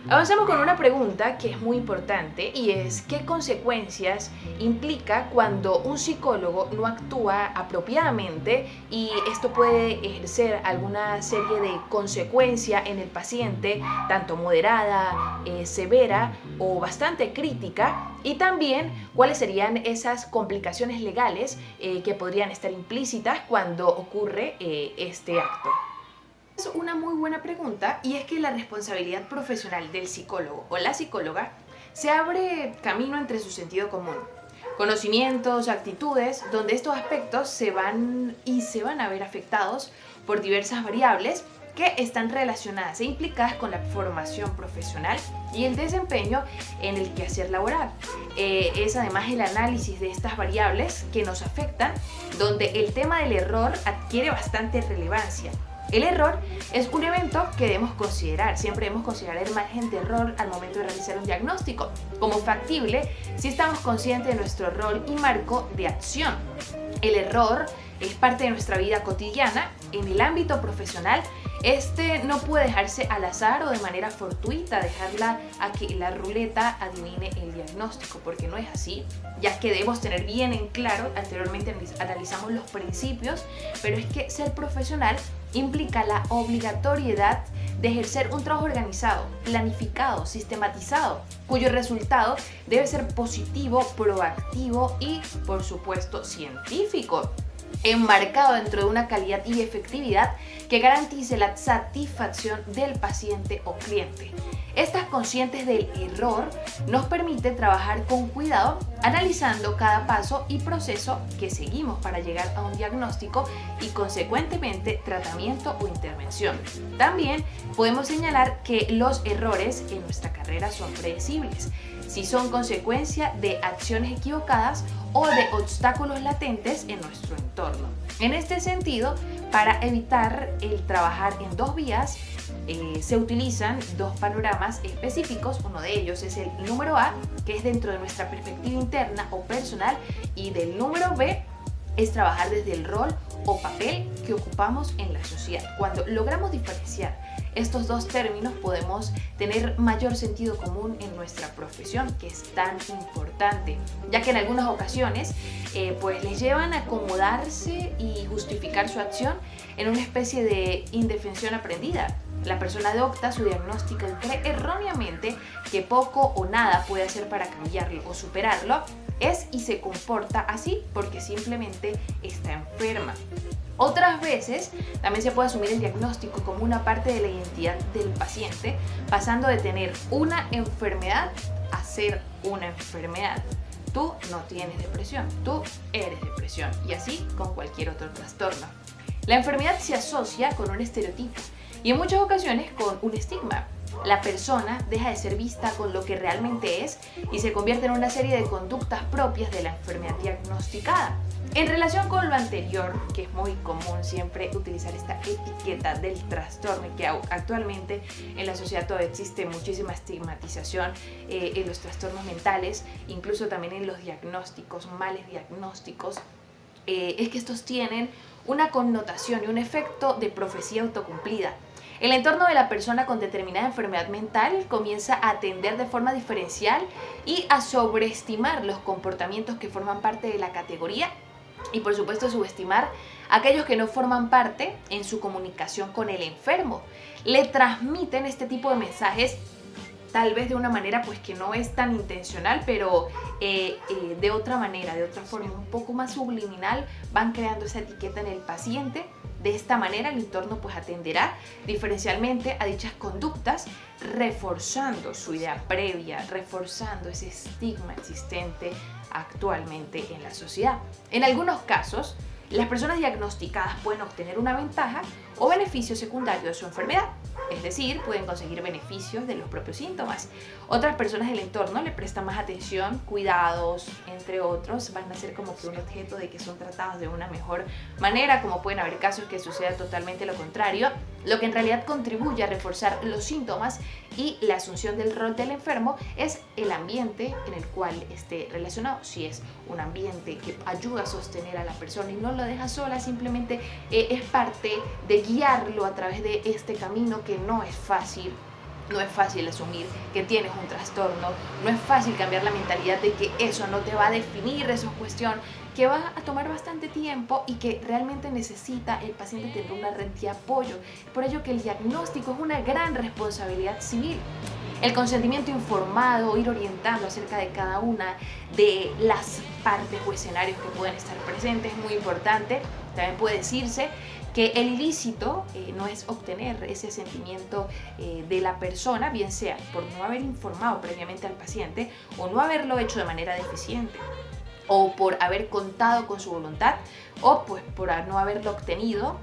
Avanzamos con una pregunta que es muy importante y es ¿qué consecuencias implica cuando un psicólogo no actúa apropiadamente y esto puede ejercer alguna serie de consecuencia en el paciente, tanto moderada, severa o bastante crítica? Y también cuáles serían esas complicaciones legales que podrían estar implícitas cuando ocurre este acto. Es una muy buena pregunta y es que la responsabilidad profesional del psicólogo o la psicóloga se abre camino entre su sentido común, conocimientos, actitudes, donde estos aspectos se van a ver afectados por diversas variables que están relacionadas e implicadas con la formación profesional y el desempeño en el quehacer laboral. Es además el análisis de estas variables que nos afectan, donde el tema del error adquiere bastante relevancia. El error es un evento que debemos considerar, siempre debemos considerar el margen de error al momento de realizar un diagnóstico como factible si estamos conscientes de nuestro rol y marco de acción. El error es parte de nuestra vida cotidiana. En el ámbito profesional, este no puede dejarse al azar o de manera fortuita, dejarla a que la ruleta adivine el diagnóstico, porque no es así, ya que debemos tener bien en claro, anteriormente analizamos los principios, pero es que ser profesional implica la obligatoriedad de ejercer un trabajo organizado, planificado, sistematizado, cuyo resultado debe ser positivo, proactivo y, por supuesto, científico, enmarcado dentro de una calidad y efectividad que garantice la satisfacción del paciente o cliente. Estas conscientes del error nos permite trabajar con cuidado, analizando cada paso y proceso que seguimos para llegar a un diagnóstico y consecuentemente tratamiento o intervención. También podemos señalar que los errores en nuestra carrera son predecibles, si son consecuencia de acciones equivocadas o de obstáculos latentes en nuestro entorno. En este sentido, para evitar el trabajar en dos vías, se utilizan dos panoramas específicos. Uno de ellos es el número A, que es dentro de nuestra perspectiva interna o personal, y del número B es trabajar desde el rol o papel que ocupamos en la sociedad. Cuando logramos diferenciar estos dos términos, podemos tener mayor sentido común en nuestra profesión, que es tan importante, ya que en algunas ocasiones pues les llevan a acomodarse y justificar su acción en una especie de indefensión aprendida. La persona adopta su diagnóstico y cree erróneamente que poco o nada puede hacer para cambiarlo o superarlo. Es y se comporta así porque simplemente está enferma. Otras veces también se puede asumir el diagnóstico como una parte de la identidad del paciente, pasando de tener una enfermedad a ser una enfermedad. Tú no tienes depresión, tú eres depresión, y así con cualquier otro trastorno. La enfermedad se asocia con un estereotipo y en muchas ocasiones con un estigma. La persona deja de ser vista con lo que realmente es y se convierte en una serie de conductas propias de la enfermedad diagnosticada. En relación con lo anterior, que es muy común siempre utilizar esta etiqueta del trastorno, que actualmente en la sociedad todavía existe muchísima estigmatización en los trastornos mentales, incluso también en los diagnósticos, males diagnósticos, es que estos tienen una connotación y un efecto de profecía autocumplida. El entorno de la persona con determinada enfermedad mental comienza a atender de forma diferencial y a sobreestimar los comportamientos que forman parte de la categoría y, por supuesto, subestimar a aquellos que no forman parte en su comunicación con el enfermo. Le transmiten este tipo de mensajes tal vez de una manera pues que no es tan intencional, pero de otra manera, de otra forma un poco más subliminal, van creando esa etiqueta en el paciente. De esta manera el entorno pues atenderá diferencialmente a dichas conductas, reforzando su idea previa, reforzando ese estigma existente actualmente en la sociedad. En algunos casos, las personas diagnosticadas pueden obtener una ventaja o beneficio secundario de su enfermedad, es decir, pueden conseguir beneficios de los propios síntomas. Otras personas del entorno le prestan más atención, cuidados, entre otros, van a ser como que un objeto de que son tratados de una mejor manera, como pueden haber casos que suceda totalmente lo contrario, lo que en realidad contribuye a reforzar los síntomas y la asunción del rol del enfermo es el ambiente en el cual esté relacionado. Si es un ambiente que ayuda a sostener a la persona y no lo deja sola, simplemente es parte de guiarlo a través de este camino que no es fácil. No es fácil asumir que tienes un trastorno, no es fácil cambiar la mentalidad de que eso no te va a definir, eso es cuestión que va a tomar bastante tiempo y que realmente necesita el paciente tener una red de apoyo. Por ello que el diagnóstico es una gran responsabilidad civil. El consentimiento informado, ir orientando acerca de cada una de las partes o escenarios que pueden estar presentes es muy importante. También puede decirse que el ilícito no es obtener ese sentimiento de la persona, bien sea por no haber informado previamente al paciente o no haberlo hecho de manera deficiente, o por haber contado con su voluntad, o pues por no haberlo obtenido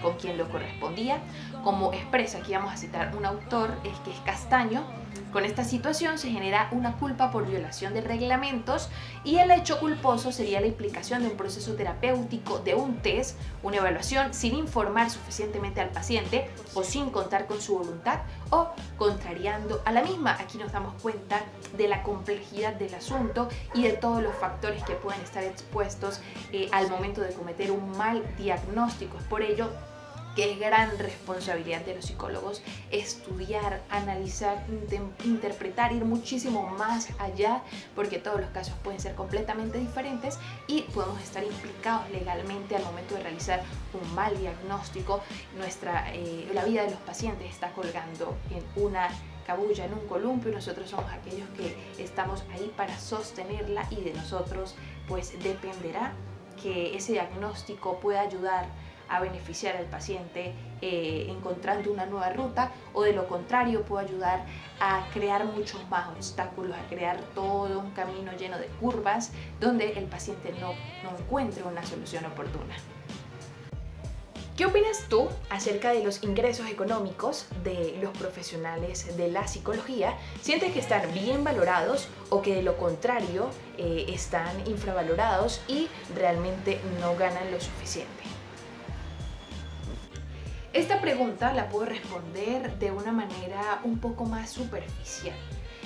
con quien lo correspondía. Como expresa, aquí vamos a citar un autor, es que es Castaño: con esta situación se genera una culpa por violación de reglamentos y el hecho culposo sería la implicación de un proceso terapéutico, de un test, una evaluación sin informar suficientemente al paciente o sin contar con su voluntad o contrariando a la misma. Aquí nos damos cuenta de la complejidad del asunto y de todos los factores que pueden estar expuestos al momento de cometer un mal diagnóstico. Es por ello que es gran responsabilidad de los psicólogos estudiar, analizar, interpretar, ir muchísimo más allá, porque todos los casos pueden ser completamente diferentes y podemos estar implicados legalmente al momento de realizar un mal diagnóstico. La vida de los pacientes está colgando en una cabulla, en un columpio, y nosotros somos aquellos que estamos ahí para sostenerla, y de nosotros pues dependerá que ese diagnóstico pueda ayudar a beneficiar al paciente encontrando una nueva ruta, o de lo contrario puede ayudar a crear muchos más obstáculos, a crear todo un camino lleno de curvas donde el paciente no encuentre una solución oportuna. ¿Qué opinas tú acerca de los ingresos económicos de los profesionales de la psicología? ¿Sientes que están bien valorados o que de lo contrario están infravalorados y realmente no ganan lo suficiente? Esta pregunta la puedo responder de una manera un poco más superficial.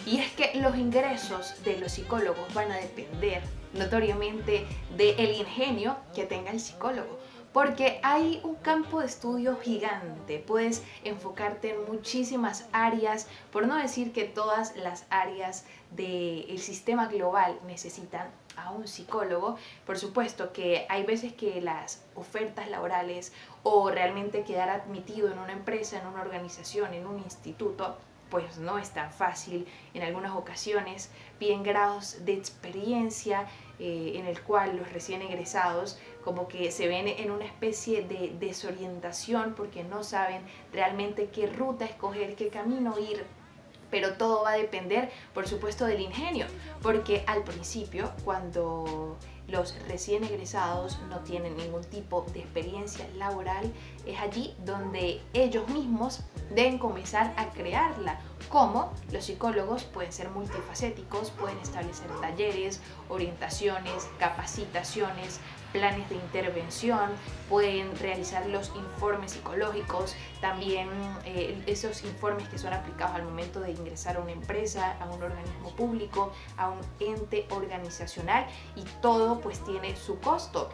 Y es que los ingresos de los psicólogos van a depender notoriamente del ingenio que tenga el psicólogo. Porque hay un campo de estudio gigante, puedes enfocarte en muchísimas áreas, por no decir que todas las áreas del sistema global necesitan a un psicólogo. Por supuesto que hay veces que las ofertas laborales o realmente quedar admitido en una empresa, en una organización, en un instituto, pues no es tan fácil. En algunas ocasiones piden grados de experiencia en el cual los recién egresados como que se ven en una especie de desorientación porque no saben realmente qué ruta escoger, qué camino ir. Pero todo va a depender, por supuesto, del ingenio, porque al principio, cuando los recién egresados no tienen ningún tipo de experiencia laboral, es allí donde ellos mismos deben comenzar a crearla. Como los psicólogos pueden ser multifacéticos, pueden establecer talleres, orientaciones, capacitaciones, planes de intervención, pueden realizar los informes psicológicos, también esos informes que son aplicados al momento de ingresar a una empresa, a un organismo público, a un ente organizacional, y todo pues tiene su costo.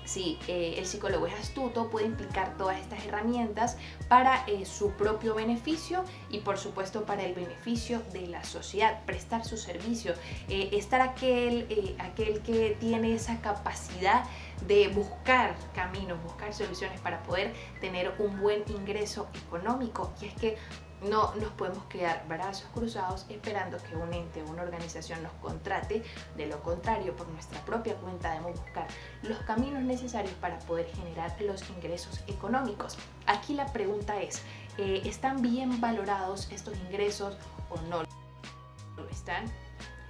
Si el psicólogo es astuto, puede implicar todas estas herramientas para su propio beneficio y por supuesto para el beneficio de la sociedad, prestar su servicio, estar aquel que tiene esa capacidad de buscar caminos, buscar soluciones para poder tener un buen ingreso económico. Y es que no nos podemos quedar brazos cruzados esperando que un ente o una organización nos contrate. De lo contrario, por nuestra propia cuenta debemos buscar los caminos necesarios para poder generar los ingresos económicos. Aquí la pregunta es, ¿están bien valorados estos ingresos o no lo están?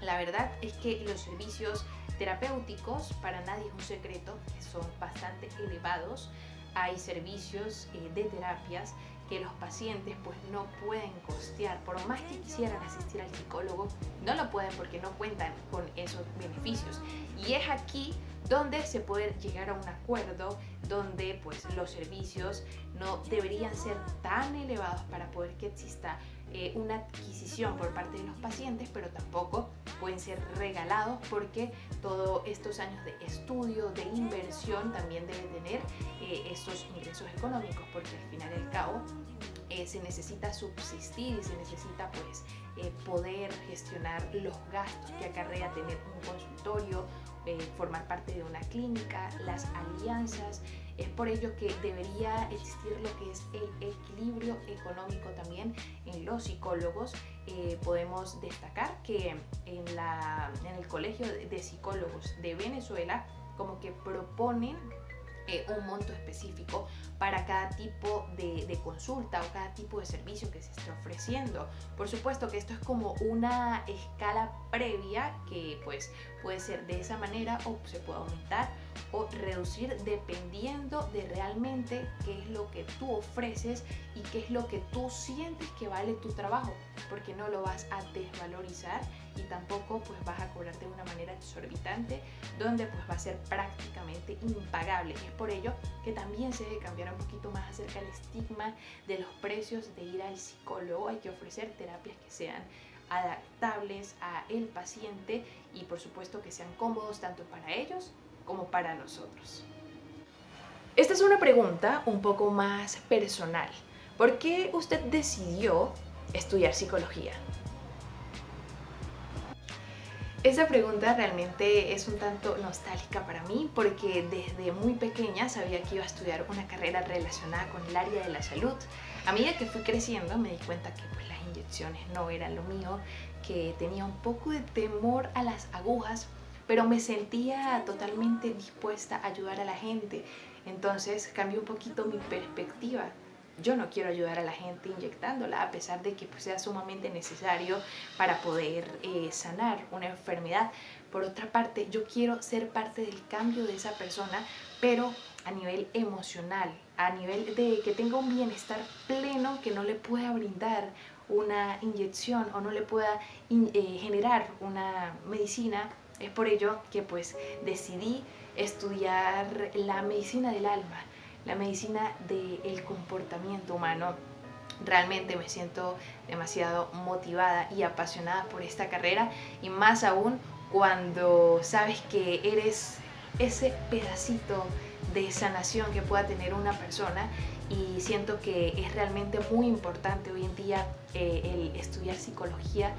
La verdad es que los servicios terapéuticos, para nadie es un secreto, son bastante elevados. Hay servicios de terapias que los pacientes pues no pueden costear. Por más que quisieran asistir al psicólogo, no lo pueden porque no cuentan con esos beneficios. Y es aquí donde se puede llegar a un acuerdo, donde pues los servicios no deberían ser tan elevados para poder que exista una adquisición por parte de los pacientes, pero tampoco pueden ser regalados, porque todos estos años de estudio, de inversión, también deben tener estos ingresos económicos, porque al final y al cabo se necesita subsistir y se necesita pues poder gestionar los gastos que acarrea tener un consultorio, formar parte de una clínica, las alianzas. Es por ello que debería existir lo que es el equilibrio económico también en los psicólogos. Podemos destacar que en el Colegio de Psicólogos de Venezuela como que proponen un monto específico para cada tipo de consulta o cada tipo de servicio que se esté ofreciendo. Por supuesto que esto es como una escala previa que pues puede ser de esa manera, o se puede aumentar o reducir dependiendo de realmente qué es lo que tú ofreces y qué es lo que tú sientes que vale tu trabajo, porque no lo vas a desvalorizar y tampoco pues vas a cobrar de una manera exorbitante donde pues va a ser prácticamente impagable. Es por ello que también se debe cambiar un poquito más acerca del estigma de los precios de ir al psicólogo. Hay que ofrecer terapias que sean adaptables a el paciente y por supuesto que sean cómodos tanto para ellos como para nosotros. Esta es una pregunta un poco más personal. ¿Por qué usted decidió estudiar psicología? Esa pregunta realmente es un tanto nostálgica para mí porque desde muy pequeña sabía que iba a estudiar una carrera relacionada con el área de la salud. A medida que fui creciendo me di cuenta que pues, las inyecciones no eran lo mío, que tenía un poco de temor a las agujas, pero me sentía totalmente dispuesta a ayudar a la gente. Entonces cambió un poquito mi perspectiva. Yo no quiero ayudar a la gente inyectándola, a pesar de que pues, sea sumamente necesario para poder sanar una enfermedad. Por otra parte, yo quiero ser parte del cambio de esa persona, pero a nivel emocional, a nivel de que tenga un bienestar pleno que no le pueda brindar una inyección o no le pueda generar una medicina. Es por ello que pues decidí estudiar la medicina del alma, la medicina del comportamiento humano. Realmente me siento demasiado motivada y apasionada por esta carrera, y más aún cuando sabes que eres ese pedacito de sanación que pueda tener una persona. Y siento que es realmente muy importante hoy en día el estudiar psicología,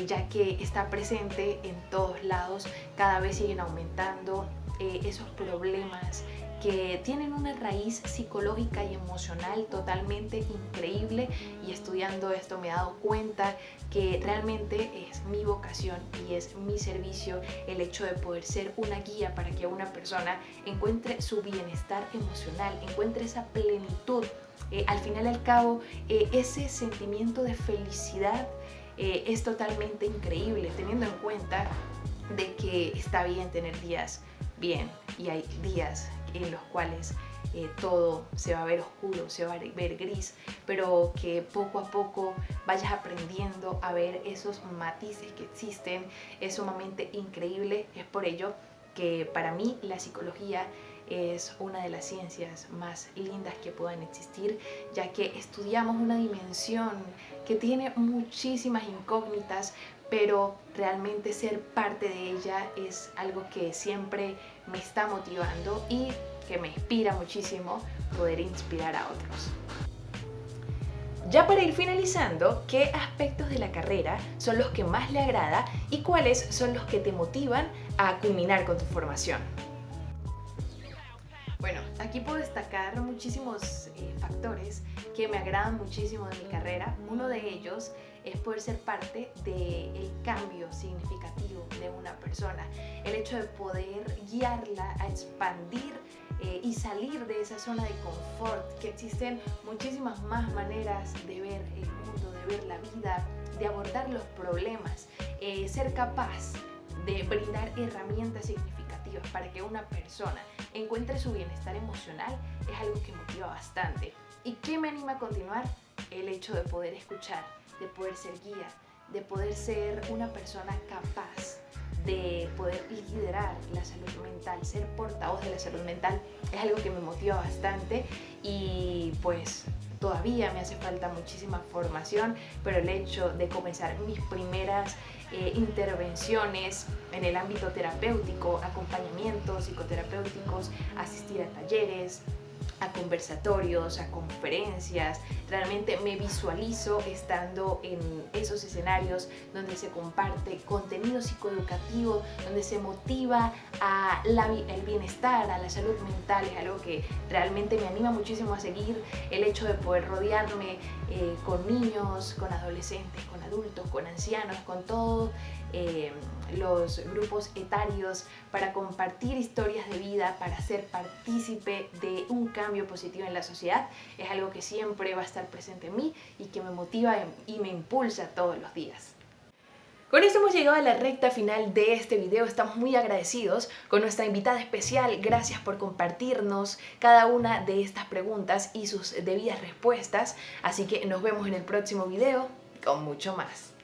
ya que está presente en todos lados. Cada vez siguen aumentando esos problemas que tienen una raíz psicológica y emocional totalmente increíble, y estudiando esto me he dado cuenta que realmente es mi vocación y es mi servicio el hecho de poder ser una guía para que una persona encuentre su bienestar emocional, encuentre esa plenitud. Al final y al cabo, ese sentimiento de felicidad es totalmente increíble, teniendo en cuenta de que está bien tener días bien y hay días en los cuales todo se va a ver oscuro, se va a ver gris, pero que poco a poco vayas aprendiendo a ver esos matices que existen. Es sumamente increíble. Es por ello que para mí la psicología es una de las ciencias más lindas que puedan existir, ya que estudiamos una dimensión que tiene muchísimas incógnitas, pero realmente ser parte de ella es algo que siempre me está motivando y que me inspira muchísimo poder inspirar a otros. Ya para ir finalizando, ¿qué aspectos de la carrera son los que más le agrada y cuáles son los que te motivan a culminar con tu formación? Bueno, aquí puedo destacar muchísimos factores que me agradan muchísimo de mi carrera. Uno de ellos es poder ser parte del cambio significativo de una persona. El hecho de poder guiarla a expandir y salir de esa zona de confort, que existen muchísimas más maneras de ver el mundo, de ver la vida, de abordar los problemas, ser capaz de brindar herramientas significativas para que una persona encuentre su bienestar emocional es algo que motiva bastante. ¿Y qué me anima a continuar? El hecho de poder escuchar, de poder ser guía, de poder ser una persona capaz de poder liderar la salud mental, ser portavoz de la salud mental, es algo que me motiva bastante. Y pues todavía me hace falta muchísima formación, pero el hecho de comenzar mis primeras intervenciones en el ámbito terapéutico, acompañamientos psicoterapéuticos, asistir a talleres, a conversatorios, a conferencias, realmente me visualizo estando en esos escenarios donde se comparte contenido psicoeducativo, donde se motiva el bienestar, a la salud mental. Es algo que realmente me anima muchísimo a seguir. El hecho de poder rodearme con niños, con adolescentes, con adultos, con ancianos, con todos los grupos etarios, para compartir historias de vida, para ser partícipe de un cambio positivo en la sociedad, es algo que siempre va a estar presente en mí y que me motiva y me impulsa todos los días. Con esto hemos llegado a la recta final de este video. Estamos muy agradecidos con nuestra invitada especial. Gracias por compartirnos cada una de estas preguntas y sus debidas respuestas. Así que nos vemos en el próximo video con mucho más.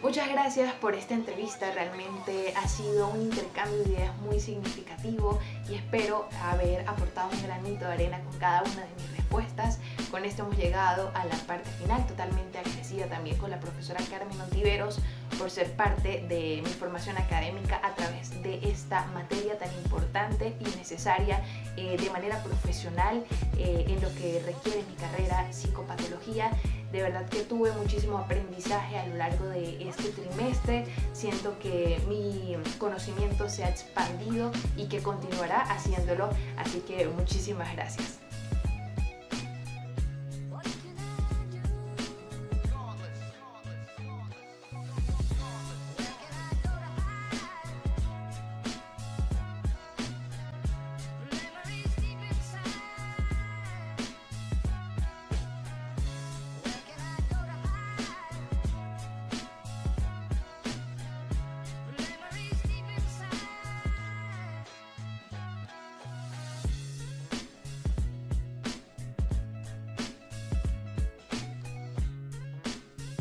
Muchas gracias por esta entrevista. Realmente ha sido un intercambio de ideas muy significativo y espero haber aportado un granito de arena con cada una de mis respuestas. respuestas. Con esto hemos llegado a la parte final, totalmente agradecida también con la profesora Carmen Ontiveros por ser parte de mi formación académica a través de esta materia tan importante y necesaria de manera profesional en lo que requiere mi carrera, psicopatología. De verdad que tuve muchísimo aprendizaje a lo largo de este trimestre. Siento que mi conocimiento se ha expandido y que continuará haciéndolo. Así que muchísimas gracias.